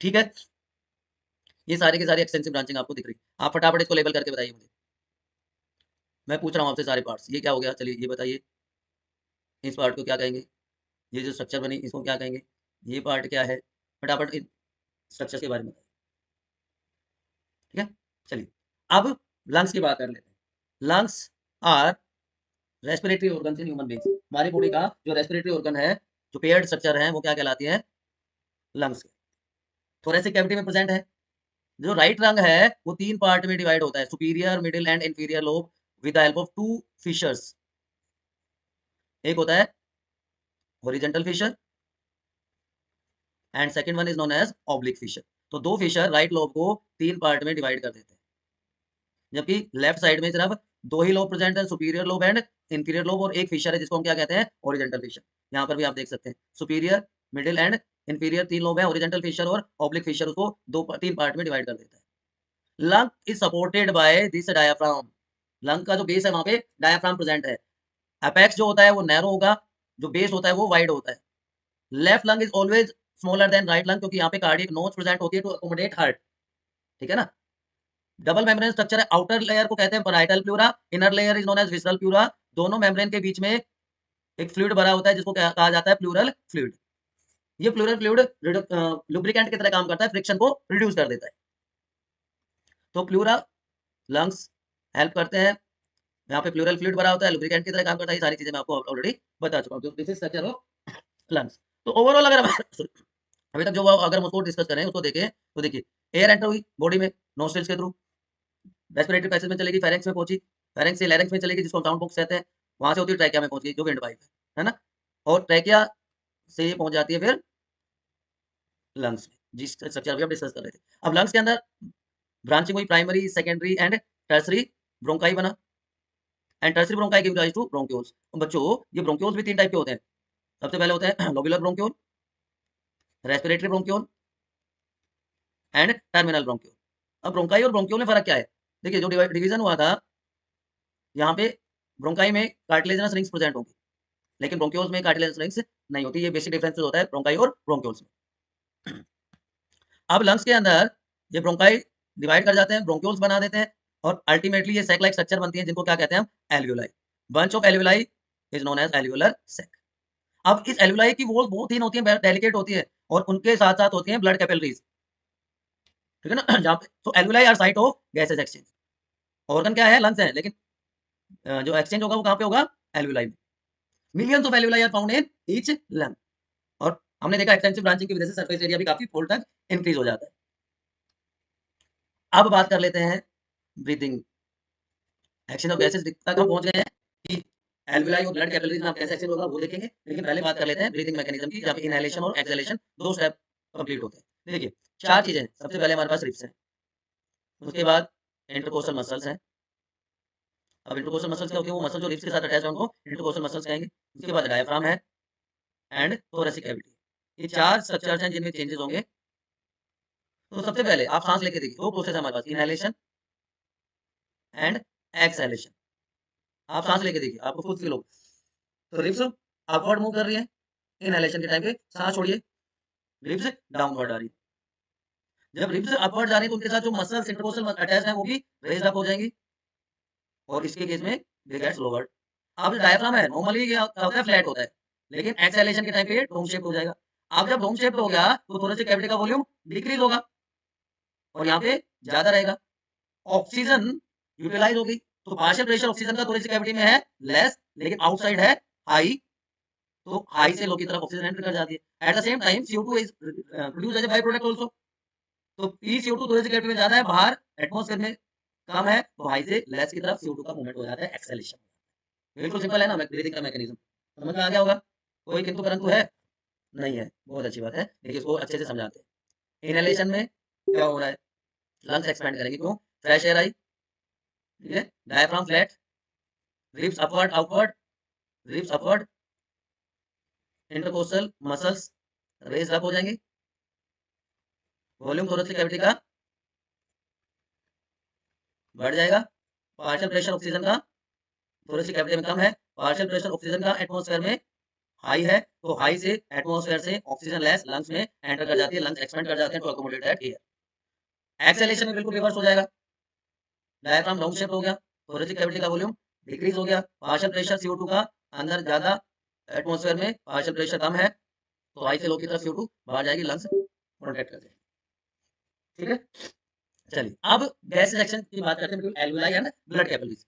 ठीक है। ये सारी की सारी एक्सटेंसिव ब्रांचिंग आपको दिख रही है। आप फटाफट इसको लेबल करके बताइए मुझे। मैं पूछ रहा हूँ आपसे सारे पार्ट्स। ये क्या हो गया, चलिए ये बताइए, इस पार्ट को क्या कहेंगे, ये जो स्ट्रक्चर बनी इसको क्या कहेंगे, ये पार्ट क्या है, फटाफट इन स्ट्रक्चर के बारे में बताइए, ठीक है। चलिए अब लंग्स की बात कर लेते हैं। Lungs are respiratory organ in human beings. हमारी बॉडी का जो रेस्पिरेटरी ऑर्गन है, जो पेयर्ड स्ट्रक्चर है, वो क्या कहलाती है, लंग्स। थोरेसिक कैविटी में प्रेजेंट है। जो राइट लंग है वो तीन पार्ट में डिवाइड होता है, superior, middle and inferior lobe, with the help of two fissures. एक होता है horizontal fissure and second one is known as oblique fissure. तो दो फिशर राइट लोब को तीन पार्ट में डिवाइड कर देते हैं, जबकि लेफ्ट साइड में सिर्फ दो ही लोब प्रेजेंट है, superior lobe and inferior lobe, और एक फिशर है जिसको हम क्या कहते हैं, हॉरिजॉन्टल फिशर। यहाँ पर भी आप देख सकते हैं सुपीरियर, मिडिल एंड इंफीरियर तीन लोब है, हॉरिजॉन्टल फिशर और ऑब्लिक फिशर उसको तीन पार्ट में डिवाइड कर देता है। Lung is supported by this diaphragm. Lung का जो बेस है वहां पे डायाफ्राम प्रेजेंट है। अपेक्स जो होता है वो नैरो होगा, जो बेस होता है वो वाइड होता है। Left lung is always smaller than right lung, क्योंकि यहाँ पे कार्डियक नोच प्रेजेंट होती है टू अकोमोडेट हार्ट, ठीक है ना। डबल मेम्ब्रेन स्ट्रक्चर है। आउटर लेयर को कहते हैं parietal pleura, inner layer is known as visceral pleura. दोनों मेम्ब्रेन के बीच में एक फ्लूइड भरा होता है जिसको कहा जाता है प्लूरल फ्लूइड। ये प्लूरल फ्लूइड लुब्रिकेंट की तरह काम करता है, फ्रिक्शन को रिड्यूस कर देता है। तो प्लूरा लंग्स हेल्प करते हैं यहाँ पे प्लूरल फ्लूइड भरा होता है, लुब्रिकेंट की तरह काम करता है, ये सारी चीजें मैं आपको ऑलरेडी बता चुका हूँ। This is structure of lungs. तो ओवरऑल अगर अभी तक जो अगर हम उसको डिस्कस करें, उसको देखें, तो देखिए एयर एंटर हुई बॉडी में नोस्ट्रिल्स के थ्रू, रेस्पिरेटरी पैसेज में चलेगी, फेरेंक्स में पहुंची, फेरेंक्स से लैरिंक्स में चलेगी जिसको हम साउंड बॉक्स कहते हैं, वहां से होती है ट्रैकिया में पहुंच गई जो विंड पाइप है ना, और ट्रैकिया से ये पहुंच जाती है फिर लंग्स में, जिस स्ट्रक्चर अभी हम डिस्कस कर रहे थे। अब लंग्स के अंदर ब्रांचिंग हुई, primary, secondary and tertiary bronchi बना, and tertiary bronchi give rise to bronchioles. बच्चों ये ब्रोंक्यूल्स भी 3 टाइप के होते हैं। सबसे पहले होते हैं lobular bronchiole, respiratory bronchiole and terminal bronchiole. अब ब्रोंकाई और ब्रोंक्यूल में फर्क क्या है? देखिए जो डिवीजन हुआ था, यहाँ पे ब्रोंकाई में कार्टिलेजिनस रिंग्स प्रेजेंट होंगी, लेकिन ब्रोंक्यूल्स में कार्टिलेजिनस रिंग्स नहीं होती। ये बेसिक डिफरेंस होता है ब्रोंकाई और ब्रोंक्यूल्स में। अब लंग्स के अंदर ये ब्रोंकाई डिवाइड कर जाते हैं, ब्रोंक्यूल्स बना देते हैं, और अल्टीमेटली ये सैक लाइक स्ट्रक्चर बनती है जिनको क्या कहते हैं हम? Alveoli. Bunch of alveoli is known as alveolar sac. अब इस एल्वियोलाई की वॉल्स बहुत थिन होती है, डेलिकेट होती है, और उनके साथ साथ होती है ब्लड कैपिलरीज, ठीक है ना। जहाँ पे तो alveoli are site of gases exchange. Organ क्या है? लंग्स है, लेकिन जो एक्सचेंज होगा वो कहाँ पे होगा? एल्वियोलाई में। Millions of alveoli are found in each lung, और हमने देखा एक्सटेंसिव ब्रांचिंग की वजह से सरफेस एरिया भी काफी फोल्ड तक इंक्रीज हो जाता है। अब बात कर लेते हैं ब्रीथिंग एक्शन ऑफ गैसेस तक हम पहुंच गए हैं कि एल्वियोलाई और ब्लड कैपिलरीज में कैसे एक्शन होगा वो देखेंगे, लेकिन पहले बात कर लेते हैं ब्रीथिंग मैकेनिज्म की, जहाँ पे इनहेलेशन और एक्सहेलेशन 2 स्टेप कंप्लीट होते हैं। देखिए 4 चीजें हैं। सबसे पहले हमारे पास रिब्स हैं, उसके बाद इंटरकोस्टल मसल्स हैं। अब इंटरकोस्टल मसल्स क्या होती है? वो मसल जो रिब्स के साथ अटैच है उनको इंटरकोस्टल मसल्स कहेंगे। उसके बाद डायफ्राम है एंड थोरेसिक कैविटी। ये 4 स्ट्रक्चर्स हैं जिनमें चेंजेस होंगे। तो सबसे पहले आप सांस लेके देखिए, 2 प्रोसेस है हमारे पास, इनहेलेशन एंड एक्सहेलेशन। आप सांस लेके देखिए, आपको खुद फील होगा। तो रिब्स अपवर्ड मूव कर रही है इनहेलेशन के टाइम पे, सांस छोड़िए, रिब्स डाउनवर्ड आ रही है। जब रिब्स अपवर्ड जा रही है तो उनके साथ जो मसल्स इंटरकोस्टल अटैच है वो भी रेज्ड अप हो जाएंगी, और इसके केस में दे गेट्स लोवर्ड। अब जो डायफ्राम है नॉर्मली ये होता है फ्लैट होता है, लेकिन एक्सहेलेशन के टाइम पे ये डोम शेप हो जाएगा। अब जब डोम शेप हो गया तो थोरेसिक कैविटी का वॉल्यूम डिक्रीज होगा, और यहाँ पे ज्यादा रहेगा। ऑक्सीजन यूटिलाइज होगी, तो पार्शियल प्रेशर ऑक्सीजन का थोरेसिक कैविटी में है लेस, लेकिन आउटसाइड है हाई, तो हाई से लो की तरफ ऑक्सीजन एंटर कर जाती है। At the same time CO2 is produce as a by product also, तो PCO2 थोरेसिक कैविटी में ज्यादा है, बाहर एटमॉस्फेयर में कम है, तो हाई से लेस की तरफ CO2 का मूवमेंट हो जाता है, एक्सेलेशन। बिल्कुल सिंपल है ना ब्रीथिंग का मैकेनिज्म, समझ में आ गया होगा? कोई किंतु परंतु है नहीं है? बहुत अच्छी बात है। देखिए इसको अच्छे से समझाते हैं। इनहेलेशन में क्या हो रहा है? लंग्स एक्सपैंड करेंगे, क्यों? फ्रेश एयर आई, ठीक है, diaphragm flat, ribs upward outward, ribs upward, intercostal muscles raise up हो जाएंगे, वॉल्यूम थोरेसिक कैविटी का बढ़ जाएगा, पार्शियल प्रेशर ऑक्सीजन का थोरेसिक कैविटी में कम है, पार्शियल प्रेशर ऑक्सीजन का एटमॉस्फेयर में हाई है, तो हाई से एटमॉस्फेयर से ऑक्सीजन लेस लंग्स में एंटर कर जाती है, लंग्स एक्सपेंड कर जाते हैं to accommodate that air. Exhalation में बिल्कुल रिवर्स हो जाएगा, डायफ्राम डाउन शिफ्ट हो गया, थोरेसिक कैविटी का वॉल्यूम डिक्रीज हो गया, पार्शियल प्रेशर CO2 का अंदर ज्यादा, एटमॉस्फेयर में पार्शियल प्रेशर कम है, तो हाई से लो की तरफ CO2 बाहर जाएगी, लंग्स कॉन्ट्रैक्ट कर जाएगी, ठीक है। चलिए अब गैस सेक्शन की बात करते हैं, बिल्कुल एल्वियोलाई एंड ब्लड कैपिलरीज।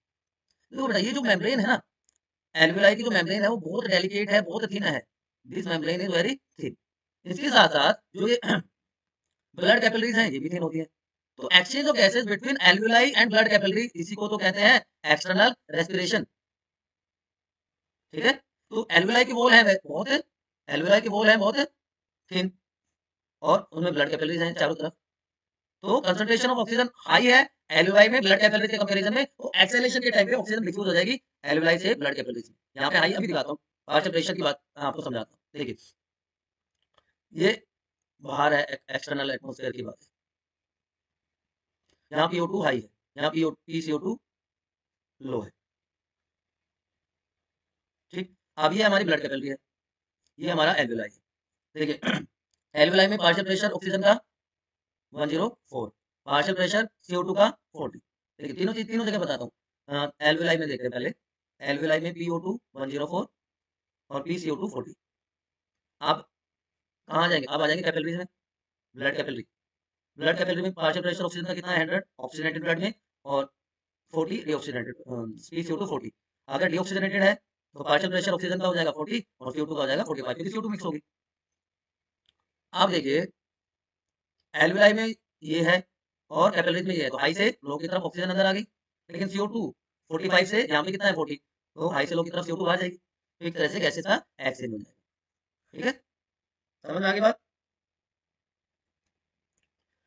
देखो बेटा ये जो मेम्ब्रेन है ना, एल्वियोलाई की जो मेम्ब्रेन है वो बहुत डेलिकेट है, बहुत थिन है, this membrane is very thin. इसके साथ साथ जो ये ब्लड कैपिलरीज हैं ये भी थिन होती है। तो exchange of gases between alveoli and blood capillary, इसी को तो कहते हैं एक्सटर्नल रेस्पिरेशन, ठीक है। तो एल्वियोलाई की वॉल है बहुत, एल्वियोलाई की वॉल है बहुत थिन, और उनमें ब्लड कैपिलरीज हैं चारों तरफ, तो कंसंट्रेशन ऑफ ऑक्सीजन हाई है एल्वियोलाई में ब्लड कैपिलरी के कंपैरिजन में, तो एक्सेलेशन के टाइम पे ऑक्सीजन डिफ्यूज हो जाएगी एल्वियोलाई से ब्लड कैपिलरीज में। यहाँ पे हाई अभी दिखाता हूँ, पार्शियल प्रेशर की बात आपको समझाता हूँ। देखिए ये बाहर है, एक्सटर्नल एटमॉस्फेयर की बात है, यहाँ PO2 हाई है, यहाँ PCO2 लो है, ठीक। अब ये हमारी ब्लड कैपिलरी है, ये हमारा एल्वियोलाई है। देखिए एल्वियोलाई में पार्शियल प्रेशर ऑक्सीजन का 104, पार्शियल प्रेशर CO2 का 40। देखिए तीनों जगह बताता हूँ। एल्वियोलाई में देख रहे हैं पहले, एल्वियोलाई में PO2 104 और PCO2 40। आप कहाँ जाएंगे? आप आ जाएंगे कैपिलरीज में, ब्लड कैपिलरी। ब्लड कैपिलरी में पार्शियल प्रेशर ऑक्सीजन का कितना है? 100 ऑक्सीजनेटेड ब्लड में, और 40 डीऑक्सीजनेटेड PCO2 40। अगर डीऑक्सीजनेटेड है तो पार्शियल प्रेशर ऑक्सीजन का हो जाएगा 40 और CO2 का हो जाएगा 45 क्योंकि CO2 मिक्स होगी। अब देखिए एल्विलाई में ये है और कैपिलरीज में ये है, तो हाई से लो की तरफ ऑक्सीजन अंदर आ गई, लेकिन CO2 45 से यहाँ पे कितना है 40, तो हाई से लो की तरफ CO2 बाहर जाएगी, तो एक तरह से गैसेस का एक्सचेंज हो जाएगा। ठीक है, समझ में आ गई बात।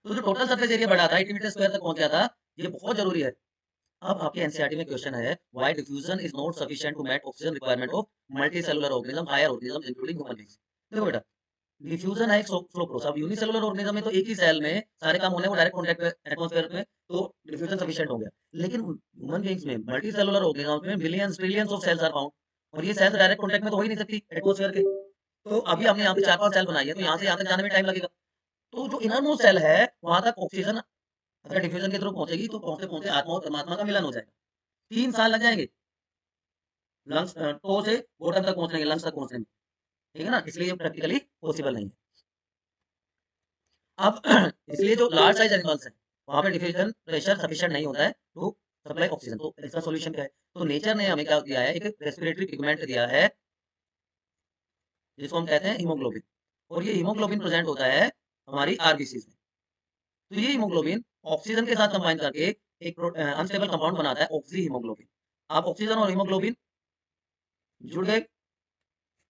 तो जो टोटल सरफेस एरिया बढ़ा था 80 मीटर स्क्वायर तक पहुंच गया था, ये बहुत जरूरी है। अब आपके एनसीईआरटी में क्वेश्चन है, why diffusion is not sufficient to meet oxygen requirement of multicellular organism, higher organism including human beings. देखो बेटा, डिफ्यूजन है एक फ्लो प्रोसेस। अब यूनिसेलुलर ऑर्गेनिज्म में तो एक ही सेल में सारे काम होने, वो डायरेक्ट कांटेक्ट में एटमॉस्फेयर में, तो डिफ्यूजन सफिशिएंट हो गया। लेकिन ह्यूमन बीइंग्स में मल्टी सेलुलर ऑर्गेनिज्म में billions trillions of cells are found, और ये सेल्स डायरेक्ट कांटेक्ट में तो हो ही नहीं सकती एटमॉस्फेयर के। तो अभी हमने यहाँ पे 4-5 सेल बनाई है, तो यहाँ से यहाँ तक जाने में टाइम लगेगा। तो जो इनर मोस्ट सेल है वहां तक ऑक्सीजन अगर डिफ्यूजन के थ्रू पहुंचेगी तो पहुंचते पहुंचते आत्मा और परमात्मा का मिलन हो जाएगा। 3 साल लग जाएंगे लंग्स टो से बॉटम तक पहुंचने के, लंग्स तक पहुंचने में। ठीक है ना, इसलिए ये प्रैक्टिकली पॉसिबल नहीं है। अब इसलिए जो लार्ज साइज एनिमल्स हैं वहां पे डिफ्यूजन प्रेशर सफिशिएंट नहीं होता है टू सप्लाई ऑक्सीजन। तो इसका सॉल्यूशन क्या है? तो नेचर ने हमें क्या दिया है, एक रेस्पिरेटरी पिगमेंट दिया है जिसको हम कहते हैं हीमोग्लोबिन, और ये हीमोग्लोबिन प्रेजेंट होता है हमारी आरबीसीज में। तो ये हीमोग्लोबिन ऑक्सीजन के साथ कंबाइन करके एक अनस्टेबल कंपाउंड बनाता है ऑक्सी हीमोग्लोबिन। अब ऑक्सीजन और हीमोग्लोबिन जुड़ गए,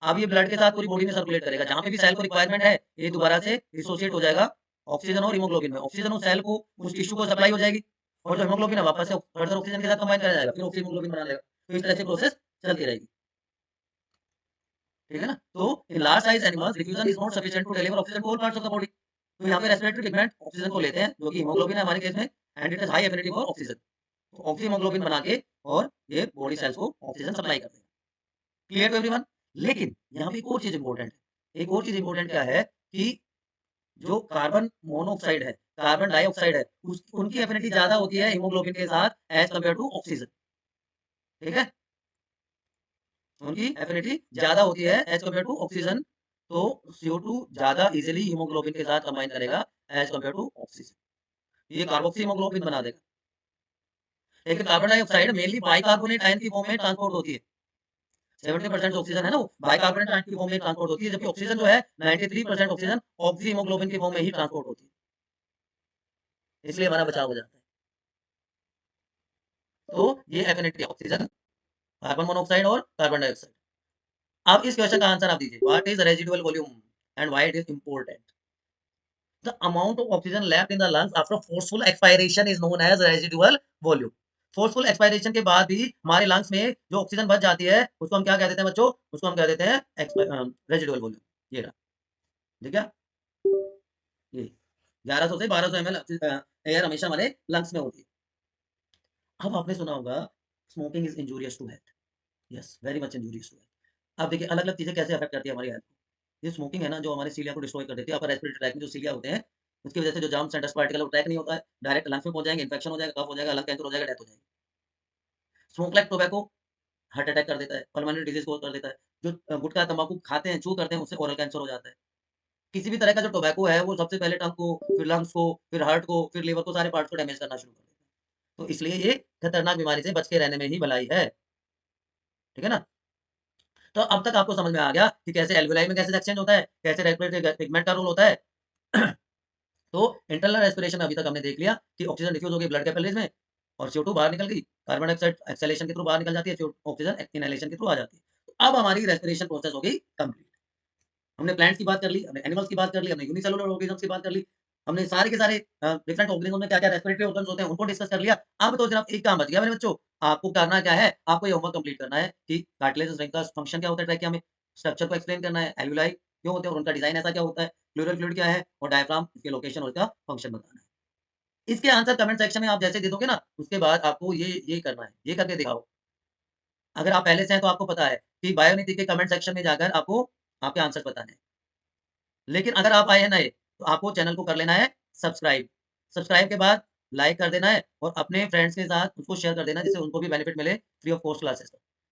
अब ये ब्लड के साथ पूरी बॉडी में सर्कुलेट करेगा, जहाँ पे भी सेल को रिक्वायरमेंट है ये दोबारा से डिसोसिएट हो जाएगा ऑक्सीजन और हीमोग्लोबिन में। ऑक्सीजन उस सेल को, उस टिश्यू को सप्लाई हो जाएगी, और जो हीमोग्लोबिन है वापस से फर्दर ऑक्सीजन के साथ कंबाइन करा जाएगा, फिर ऑक्सी हीमोग्लोबिन बना लेगा। तो इस तरह से प्रोसेस चलती रहेगी। ठीक है ना, तो in large size animals diffusion is not sufficient to deliver oxygen to all parts of the body. तो यहाँ पे रेस्पिरेटरी पिगमेंट ऑक्सीजन को लेते हैं जो कि हीमोग्लोबिन है हमारे केस में, and it is high affinity for oxygen, तो ऑक्सी हीमोग्लोबिन बना के और ये बॉडी सेल्स को ऑक्सीजन सप्लाई करते हैं। Clear to everyone. लेकिन यहाँ पे एक और चीज इंपॉर्टेंट है, एक और चीज इंपॉर्टेंट क्या है कि जो कार्बन मोनोऑक्साइड है, कार्बन डाइऑक्साइड है, उनकी एफिनिटी ज्यादा होती है हीमोग्लोबिन के साथ एज कम्पेयर टू ऑक्सीजन। ठीक है, उनकी एफिनिटी ज्यादा होती है एज कम्पेयर टू ऑक्सीजन, तो CO2 ज्यादा इजीली हीमोग्लोबिन के साथ कंबाइन करेगा एज कम्पेयर टू ऑक्सीजन, ये कार्बोक्सी हीमोग्लोबिन बना देगा। लेकिन carbon dioxide mainly bicarbonate ion की फॉर्म में ट्रांसपोर्ट होती है। 70% ऑक्सीजन है ना, वो बाइकार्बोनेट आयन की फॉर्म में ट्रांसपोर्ट होती है, जबकि ऑक्सीजन जो है 93% ऑक्सीजन ऑक्सी हीमोग्लोबिन की फॉर्म में ही ट्रांसपोर्ट होती है, इसलिए हमारा बचाव हो जाता है। तो ये एफिनिटी ऑक्सीजन, कार्बन मोनोऑक्साइड और कार्बन डाइऑक्साइड। अब इस क्वेश्चन का आंसर आप दीजिए, what is residual volume and why it is important. The amount of oxygen left in the lungs after forceful expiration is known as residual volume. Forceful expiration के बाद भी हमारे lungs में जो ऑक्सीजन बच जाती है उसको हम क्या कह देते हैं बच्चों, उसको हम कह देते हैं रेजिडुअल वॉल्यूम। ये रहा, ठीक है, ये 1100 से 1200 ml एयर हमेशा हमारे लंग्स में होती है। अब आपने सुना होगा smoking is injurious to health. Yes, very much injurious to health. अब देखिए अलग अलग चीजें कैसे अफेक्ट करती है हमारी हेल्थ को। ये स्मोकिंग है ना जो हमारे सीलिया को डिस्ट्रॉय कर देती है, अपर रेस्पिरेटरी ट्रैक में जो सीलिया होते हैं उसकी वजह से जो जर्म्स एंड डस्ट पार्टिकल वो ट्रैक नहीं होता है, डायरेक्ट लंग्स में पहुंच जाएंगे, इन्फेक्शन हो जाएगा, कफ हो जाएगा, लंग कैंसर हो जाएगा, डेथ हो जाएगी। Smoke like tobacco heart attack कर देता है, पल्मोनरी डिजीज को कर देता है। जो गुटखा तंबाकू खाते हैं, चू करते हैं, उससे ओरल कैंसर हो जाता है। किसी भी तरह का जो टोबैको है वो सबसे पहले टंग को, फिर लंग्स को, फिर हार्ट को, फिर लिवर को, सारे पार्ट्स को डैमेज करना शुरू कर देता है। तो इसलिए ये खतरनाक बीमारी से बच के रहने में ही भलाई है। ठीक है ना, तो अब तक आपको समझ में आ गया कि कैसे एल्वेलाई में गैसेस एक्सचेंज होता है, कैसे रेस्पिरेटरी पिगमेंट का रोल होता है। तो इंटरनल रेस्पिरेशन अभी तक हमने देख लिया कि ऑक्सीजन डिफ्यूज होगी ब्लड कैपिलरीज में और CO2 बाहर निकल गई, कार्बन डाइऑक्साइड एक्सहेलेशन के थ्रू बाहर निकल जाती है, ऑक्सीजन इनहेलेशन के थ्रू आ जाती है। तो अब हमारी रेस्पिरेशन प्रोसेस हो गई कंप्लीट। हमने प्लांट्स की बात कर ली, हमने एनिमल्स की बात कर ली, हमने यूनिसेलुलर ऑर्गेनिजम्स की बात कर ली, हमने सारे के सारे डिफरेंट ऑर्गेनिज्म में क्या-क्या रेस्पिरेटरी ऑर्गन्स होते हैं उनको डिस्कस कर लिया। अब तो सिर्फ एक काम बच गया मेरे बच्चों, आपको करना क्या है, आपको ये होमवर्क कंप्लीट करना है कि कार्टिलेज रिंग का फंक्शन क्या होता है ट्रैकिया में, स्ट्रक्चर को एक्सप्लेन करना है, एल्वियोलाई क्यों होते हैं और उनका डिजाइन ऐसा क्या होता है, प्लूरल फ्लूइड क्या है और डायफ्राम, इसके लोकेशन और इसका फंक्शन बताना है। इसके आंसर कमेंट सेक्शन में आप जैसे दे दोगे ना, उसके बाद आपको ये करना है, ये करके दिखाओ। अगर आप पहले से हैं तो आपको पता है कि बायोनीति के कमेंट सेक्शन में जाकर आपको आपके आंसर बताने हैं। लेकिन अगर आप आए हैं नए, तो आपको चैनल को कर लेना है सब्सक्राइब। सब्सक्राइब के बाद लाइक कर देना है और अपने फ्रेंड्स के साथ उसको शेयर कर देना जिससे उनको भी बेनिफिट मिले फ्री ऑफ कॉस्ट क्लासेस का।